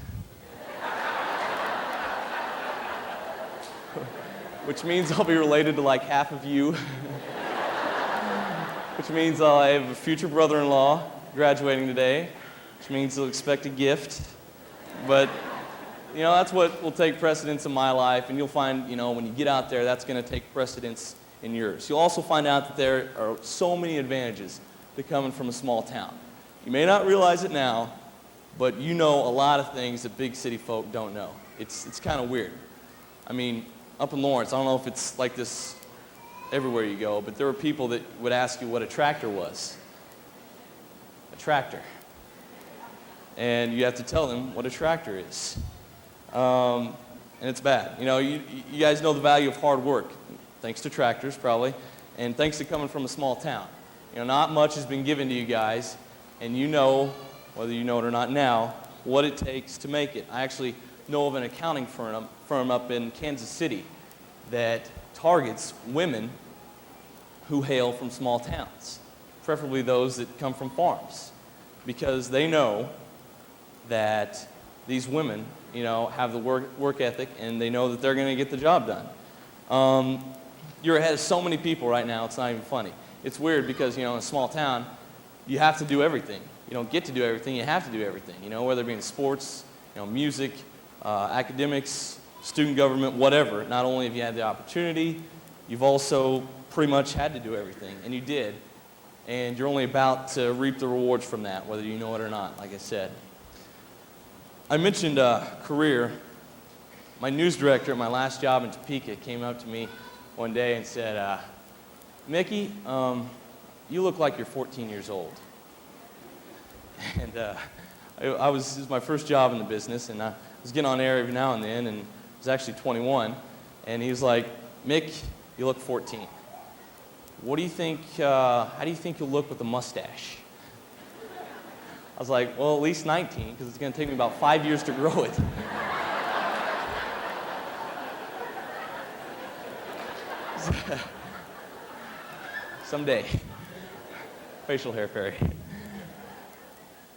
Which means I'll be related to like half of you. Which means I have a future brother-in-law graduating today. Which means he'll expect a gift. But, you know, that's what will take precedence in my life. And you'll find, you know, when you get out there, that's going to take precedence in yours. You'll also find out that there are so many advantages to coming from a small town. You may not realize it now, but you know a lot of things that big city folk don't know. It's kind of weird. I mean, up in Lawrence, I don't know if it's like this everywhere you go, but there were people that would ask you what a tractor was. A tractor. And you have to tell them what a tractor is. And it's bad. You know, you guys know the value of hard work, thanks to tractors probably, and thanks to coming from a small town. You know, not much has been given to you guys, and you know, whether you know it or not now, what it takes to make it. I actually know of an accounting firm up in Kansas City that targets women who hail from small towns, preferably those that come from farms, because they know that these women, you know, have the work ethic, and they know that they're going to get the job done. You're ahead of so many people right now, it's not even funny. It's weird because, you know, in a small town, you have to do everything. You don't get to do everything, you have to do everything, you know, whether it be in sports, you know, music, academics, student government, whatever. Not only have you had the opportunity, you've also pretty much had to do everything, and you did. And you're only about to reap the rewards from that, whether you know it or not, like I said. I mentioned career. My news director at my last job in Topeka came up to me one day and said, Mickey, you look like you're 14 years old. And it was my first job in the business, and I was getting on air every now and then, and I was actually 21. And he was like, Mick, you look 14. What do you think, how do you think you'll look with a mustache? I was like, well, at least 19, because it's going to take me about 5 years to grow it. Someday. Facial hair fairy.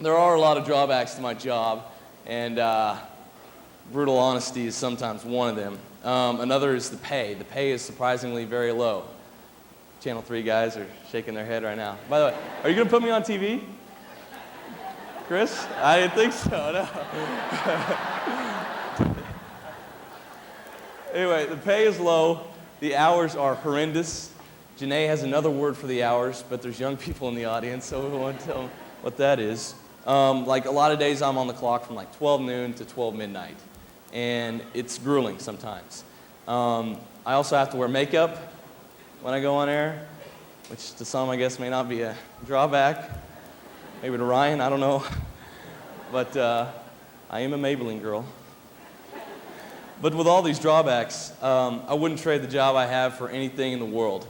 There are a lot of drawbacks to my job, and brutal honesty is sometimes one of them. Another is the pay. The pay is surprisingly very low. Channel 3 guys are shaking their head right now. By the way, are you going to put me on TV? Chris? I didn't think so, no. Anyway, the pay is low. The hours are horrendous. Janae has another word for the hours, but there's young people in the audience, so we won't tell them what that is. Like a lot of days I'm on the clock from like 12 noon to 12 midnight, and it's grueling sometimes. I also have to wear makeup when I go on air, which to some I guess may not be a drawback. Maybe to Ryan, I don't know. But I am a Maybelline girl. But with all these drawbacks, I wouldn't trade the job I have for anything in the world.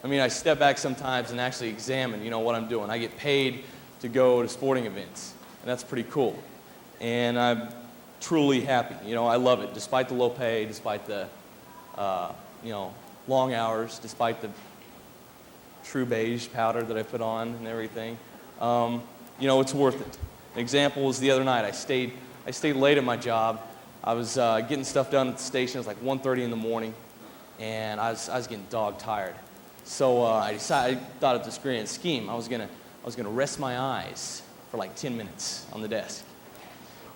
I mean, I step back sometimes and actually examine, you know, what I'm doing. I get paid to go to sporting events, and that's pretty cool. And I'm truly happy. You know, I love it, despite the low pay, despite the, you know, long hours, despite the true beige powder that I put on and everything. You know, it's worth it. An example was the other night. I stayed late at my job. I was getting stuff done at the station. It was like 1:30 in the morning, and I was getting dog tired. So I thought of this grand scheme. I was gonna rest my eyes for like 10 minutes on the desk.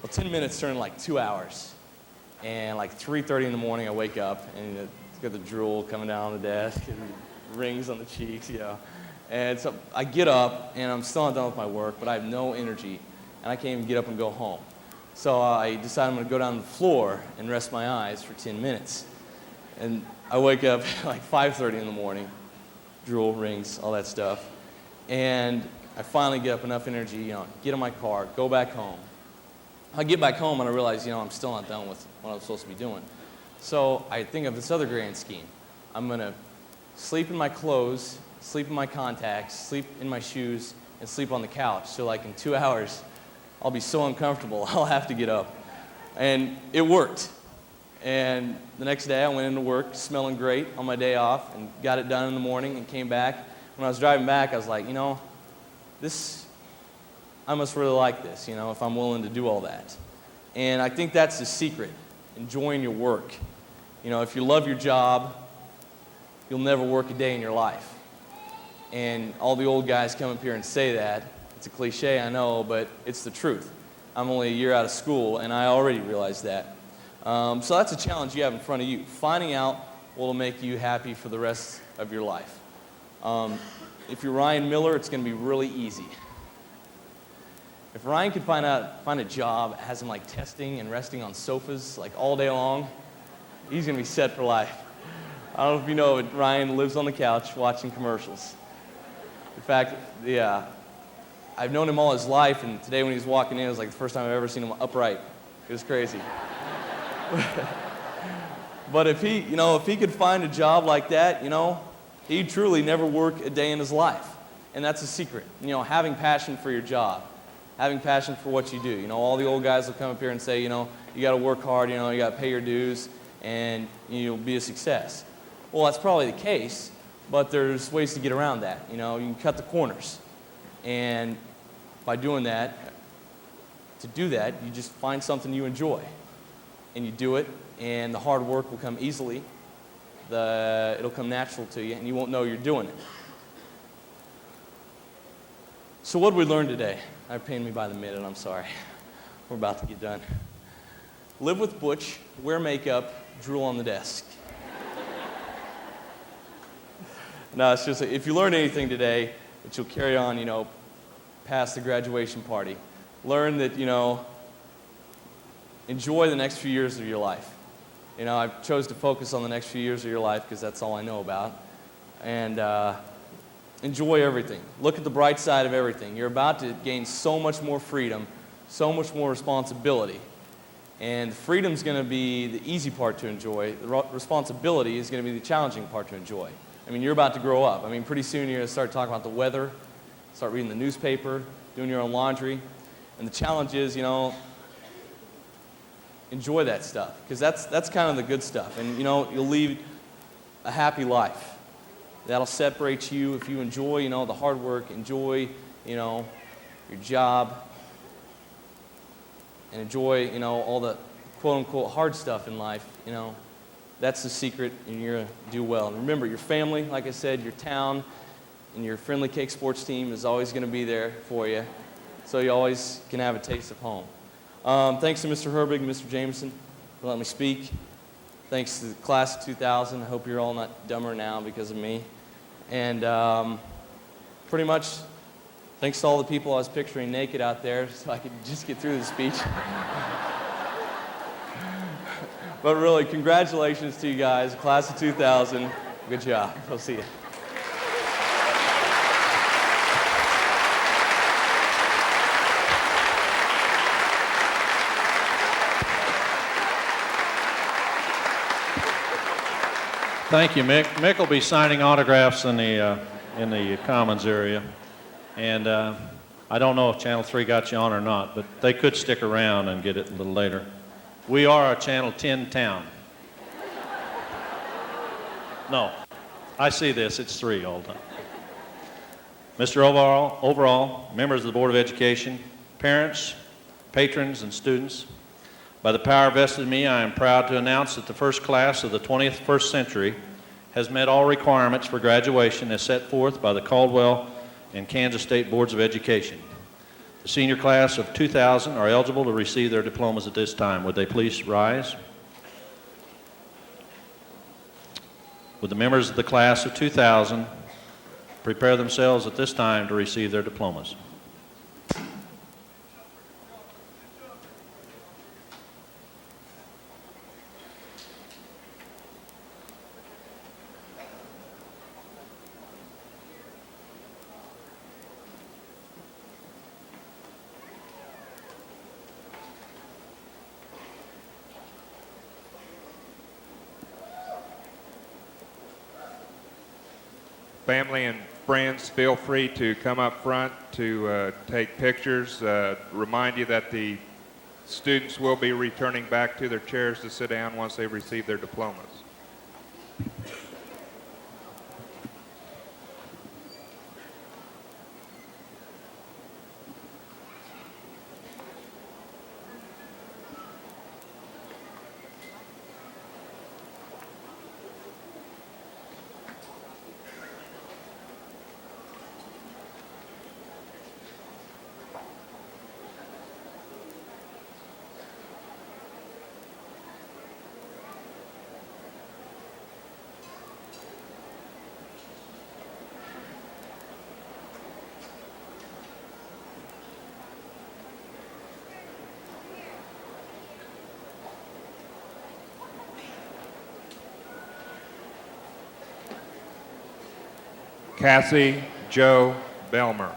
Well, 10 minutes turned like 2 hours, and like 3:30 in the morning I wake up and it's got the drool coming down on the desk and rings on the cheeks, you know. And so I get up and I'm still not done with my work, but I have no energy, and I can't even get up and go home. So I decided I'm going to go down to the floor and rest my eyes for 10 minutes. And I wake up like 5:30 in the morning, drool, rings, all that stuff. And I finally get up enough energy, you know, get in my car, go back home. I get back home and I realize, you know, I'm still not done with what I'm supposed to be doing. So I think of this other grand scheme. I'm going to sleep in my clothes, sleep in my contacts, sleep in my shoes, and sleep on the couch. So like in 2 hours, I'll be so uncomfortable, I'll have to get up. And it worked. And the next day I went into work smelling great on my day off and got it done in the morning and came back. When I was driving back, I was like, you know, I must really like this, you know, if I'm willing to do all that. And I think that's the secret, enjoying your work. You know, if you love your job, you'll never work a day in your life. And all the old guys come up here and say that. It's a cliche, I know, but it's the truth. I'm only a year out of school, and I already realized that. So that's a challenge you have in front of you, finding out what will make you happy for the rest of your life. If you're Ryan Miller, it's going to be really easy. If Ryan could find a job that has him like testing and resting on sofas like all day long, he's going to be set for life. I don't know if you know, but Ryan lives on the couch watching commercials. In fact, I've known him all his life, and today when he was walking in, it was like the first time I've ever seen him upright. It was crazy. But if he could find a job like that, you know, he'd truly never work a day in his life. And that's the secret. You know, having passion for your job, having passion for what you do. You know, all the old guys will come up here and say, you know, you got to work hard, you know, you got to pay your dues, and you'll be a success. Well, that's probably the case, but there's ways to get around that. You know, you can cut the corners. And by doing that, to do that, you just find something you enjoy. And you do it, and the hard work will come easily. It'll come natural to you, and you won't know you're doing it. So what did we learn today? They're paying me by the minute, I'm sorry. We're about to get done. Live with Butch, wear makeup, drool on the desk. No, it's just, if you learned anything today, that you'll carry on, you know, past the graduation party. Learn that, you know, enjoy the next few years of your life. You know, I chose to focus on the next few years of your life because that's all I know about. And enjoy everything. Look at the bright side of everything. You're about to gain so much more freedom, so much more responsibility. And freedom's going to be the easy part to enjoy. The responsibility is going to be the challenging part to enjoy. I mean, you're about to grow up. I mean, pretty soon you're going to start talking about the weather, start reading the newspaper, doing your own laundry. And the challenge is, you know, enjoy that stuff, because that's kind of the good stuff. And, you know, you'll lead a happy life. That'll separate you if you enjoy, you know, the hard work, enjoy, you know, your job, and enjoy, you know, all the quote-unquote hard stuff in life, you know. That's the secret, and you're going to do well. And remember, your family, like I said, your town, and your Friendly Cake sports team is always going to be there for you, so you always can have a taste of home. Thanks to Mr. Herbig and Mr. Jameson for letting me speak. Thanks to the class of 2000. I hope you're all not dumber now because of me. And pretty much, thanks to all the people I was picturing naked out there so I could just get through the speech. But really, congratulations to you guys, class of 2000. Good job. We'll see you. Thank you, Mick. Mick will be signing autographs in the Commons area. And I don't know if Channel 3 got you on or not, but they could stick around and get it a little later. We are a Channel 10 town. No, I see this. It's 3 all the time. Mr. Overall, members of the Board of Education, parents, patrons, and students, by the power vested in me, I am proud to announce that the first class of the 21st century has met all requirements for graduation as set forth by the Caldwell and Kansas State Boards of Education. The senior class of 2000 are eligible to receive their diplomas at this time. Would they please rise? Would the members of the class of 2000 prepare themselves at this time to receive their diplomas? family and friends, feel free to come up front to take pictures. Remind you that the students will be returning back to their chairs to sit down once they receive their diplomas. Cassie Joe Belmer.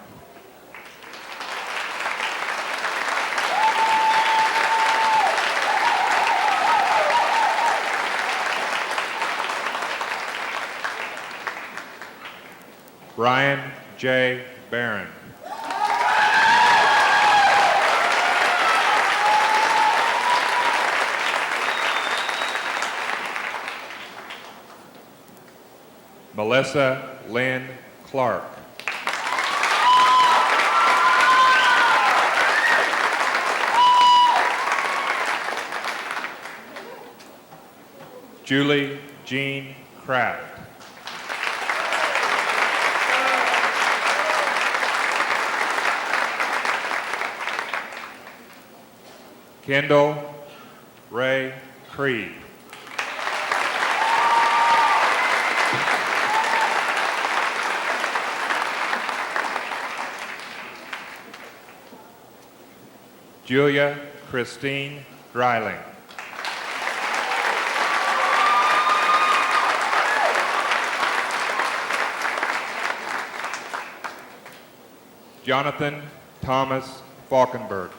Brian J. Barron. Melissa Lynn Clark. Julie Jean Kraft. Kendall Ray Creed. Julia Christine Dreiling. Jonathan Thomas Falkenberg.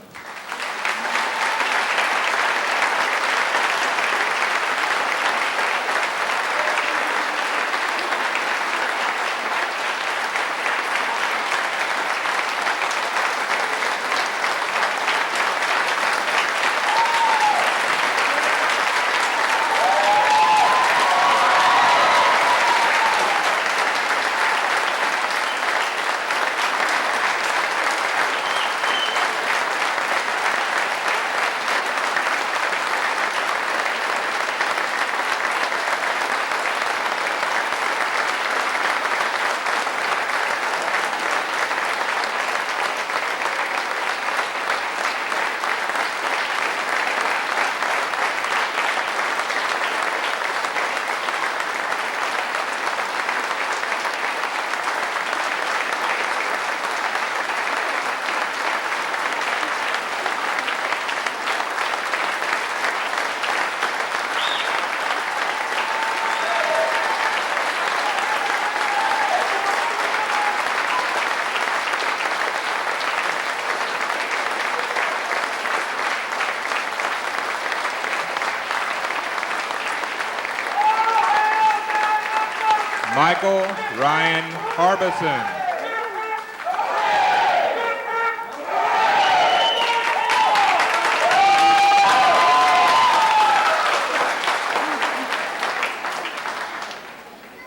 Michael Ryan Harbison.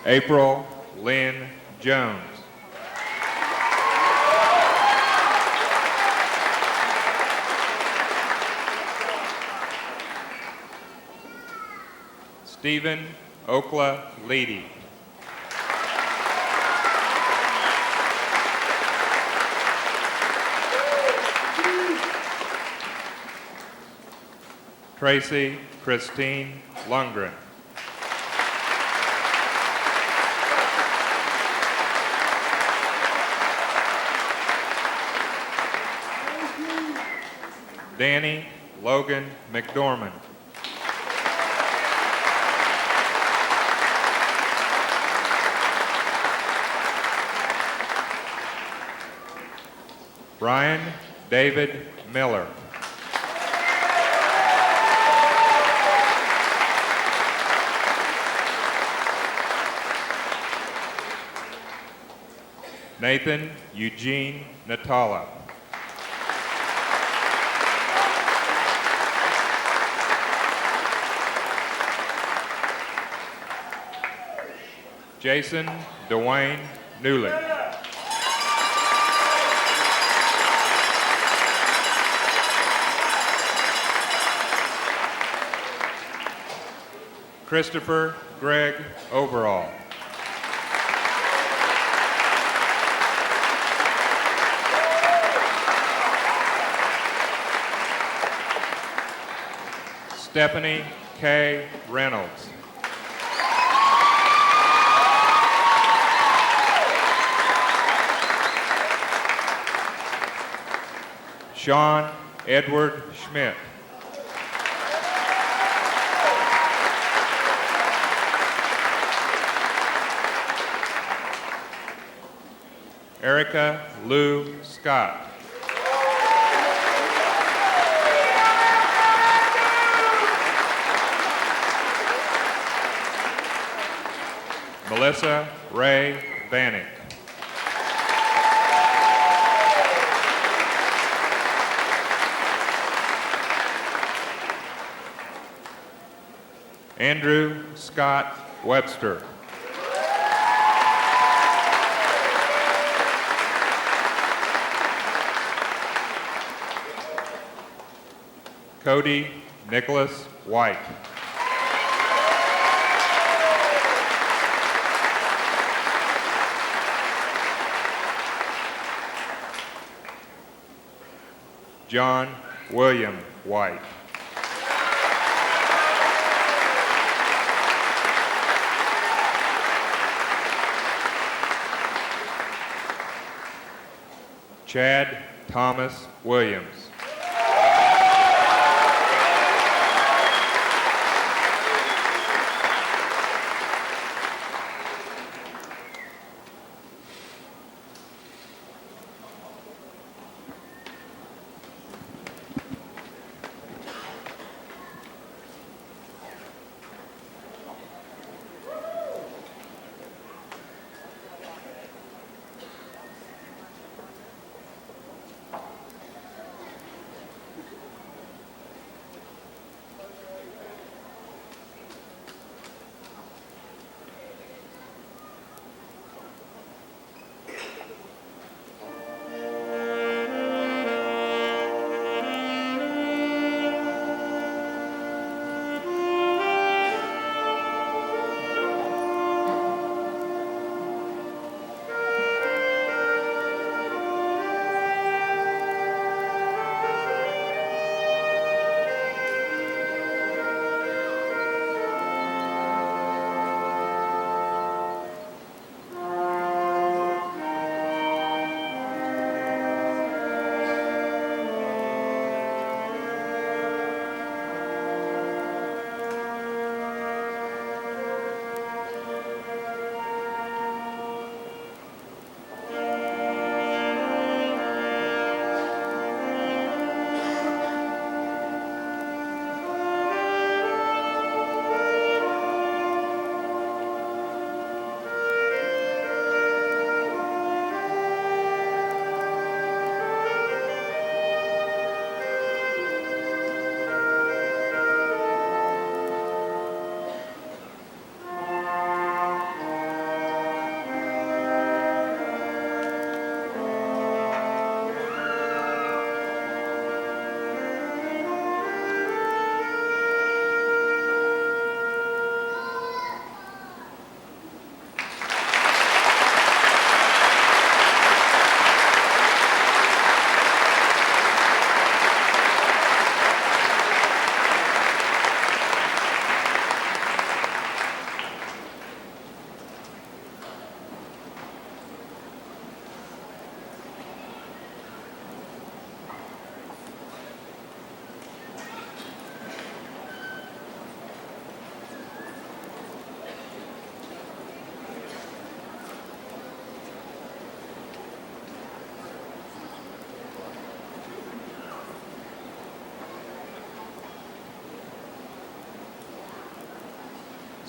April Lynn Jones. Stephen Okla Leedy. Tracy Christine Lundgren. Danny Logan McDormand. Brian David Miller. Nathan Eugene Natala. Jason Dwayne Newley. Christopher Greg Overall. Stephanie K. Reynolds. Sean Edward Schmidt. Erica Lou Scott. Melissa Ray Bannock. Andrew Scott Webster. Cody Nicholas White. John William White. Chad Thomas Williams.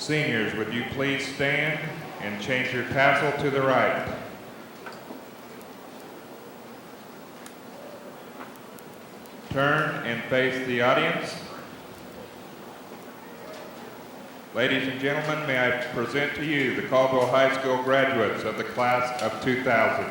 Seniors, would you please stand and change your tassel to the right? turn and face the audience. Ladies and gentlemen, may I present to you the Caldwell High School graduates of the class of 2000.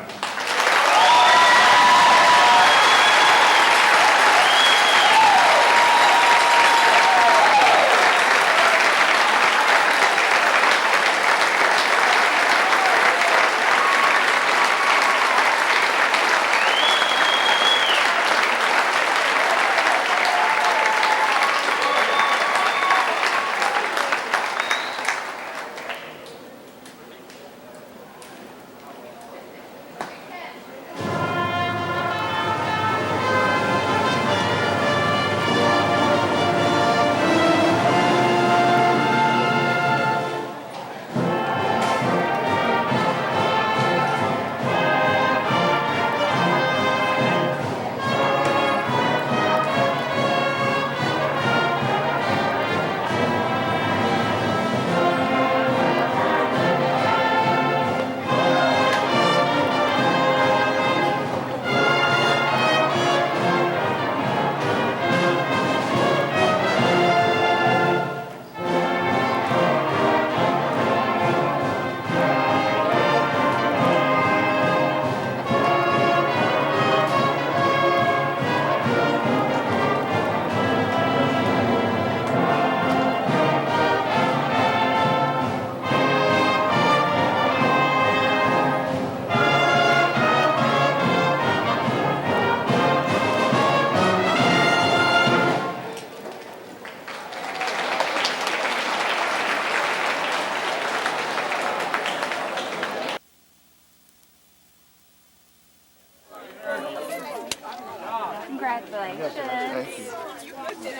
Congratulations.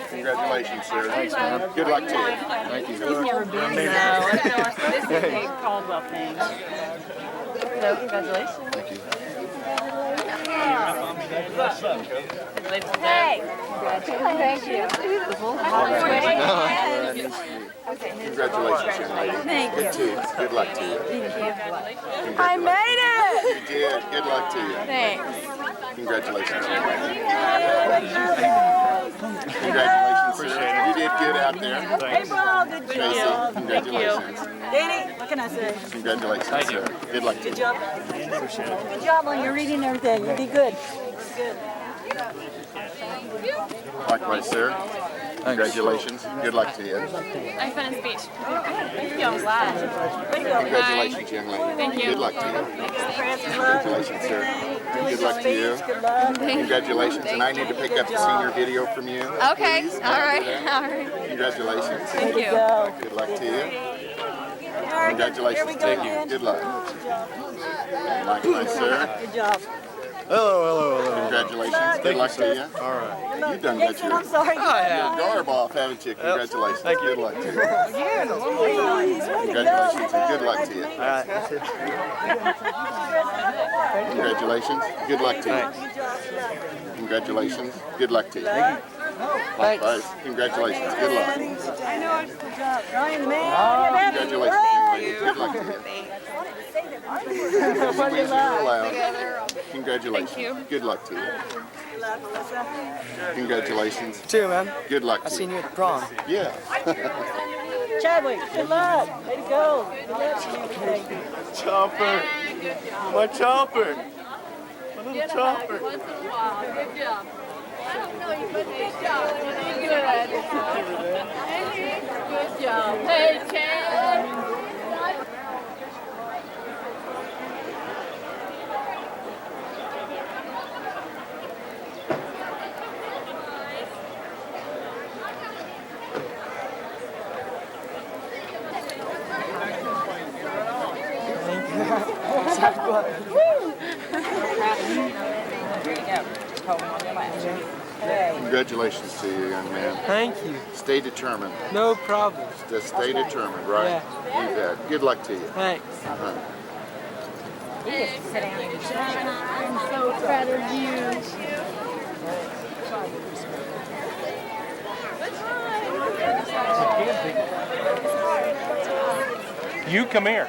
Congratulations, sir. Thanks, man. Good luck to you. Thank you. He's never been there. This is a Caldwell thing. So, congratulations. Thank you. Hey! Thank you. Congratulations, young lady. Thank Good you. to you. Good luck to you. Thank you. I made it! You did. Good luck to you. Thanks. Congratulations, young lady. Congratulations, sir. You did good out there. Hey, Bob, good Tracy, job. congratulations. Danny, what can I say? Congratulations, sir. Good luck to you. Good job. Good job on your reading and everything. You did good. Good. Likewise, sir. Congratulations. Good luck to you. I finished speech. Thank you. I'm glad. Congratulations, young lady. Thank you. Good luck to you. Congratulations, sir. Good luck to you. Good luck. Congratulations. And I need to pick up the senior video from you. Okay. Please. All right. All right. Congratulations. Thank you. Good luck to you. Congratulations. Thank you. Good luck. Likewise, sir. Good job. Hello. Congratulations. Good luck to you. All right. You've done good. I'm sorry. Your garb off, haven't you? Congratulations. Thank you. Good luck to you. Congratulations and good luck to you. All right. Congratulations. Good luck to you. Congratulations. Good luck to you. Likewise. Congratulations. Good luck. I know. Good job. Ryan, the man. Congratulations. Good luck to you. Squeeze it real loud. Congratulations. Good luck to you. Congratulations. Too, man. Good luck to I you. seen you at the prom. Yeah. Chadwick, good luck. Way to go. Good luck to you. Chopper. My chopper. My little chopper. Good job. I don't know you, but good job. You did good. Good job. Hey, Chad. Congratulations to you, young man. Thank you. Stay determined. No problem. Just stay determined, right? You bet. Good luck to you. Thanks. Uh-huh. I'm so proud of you. You come here.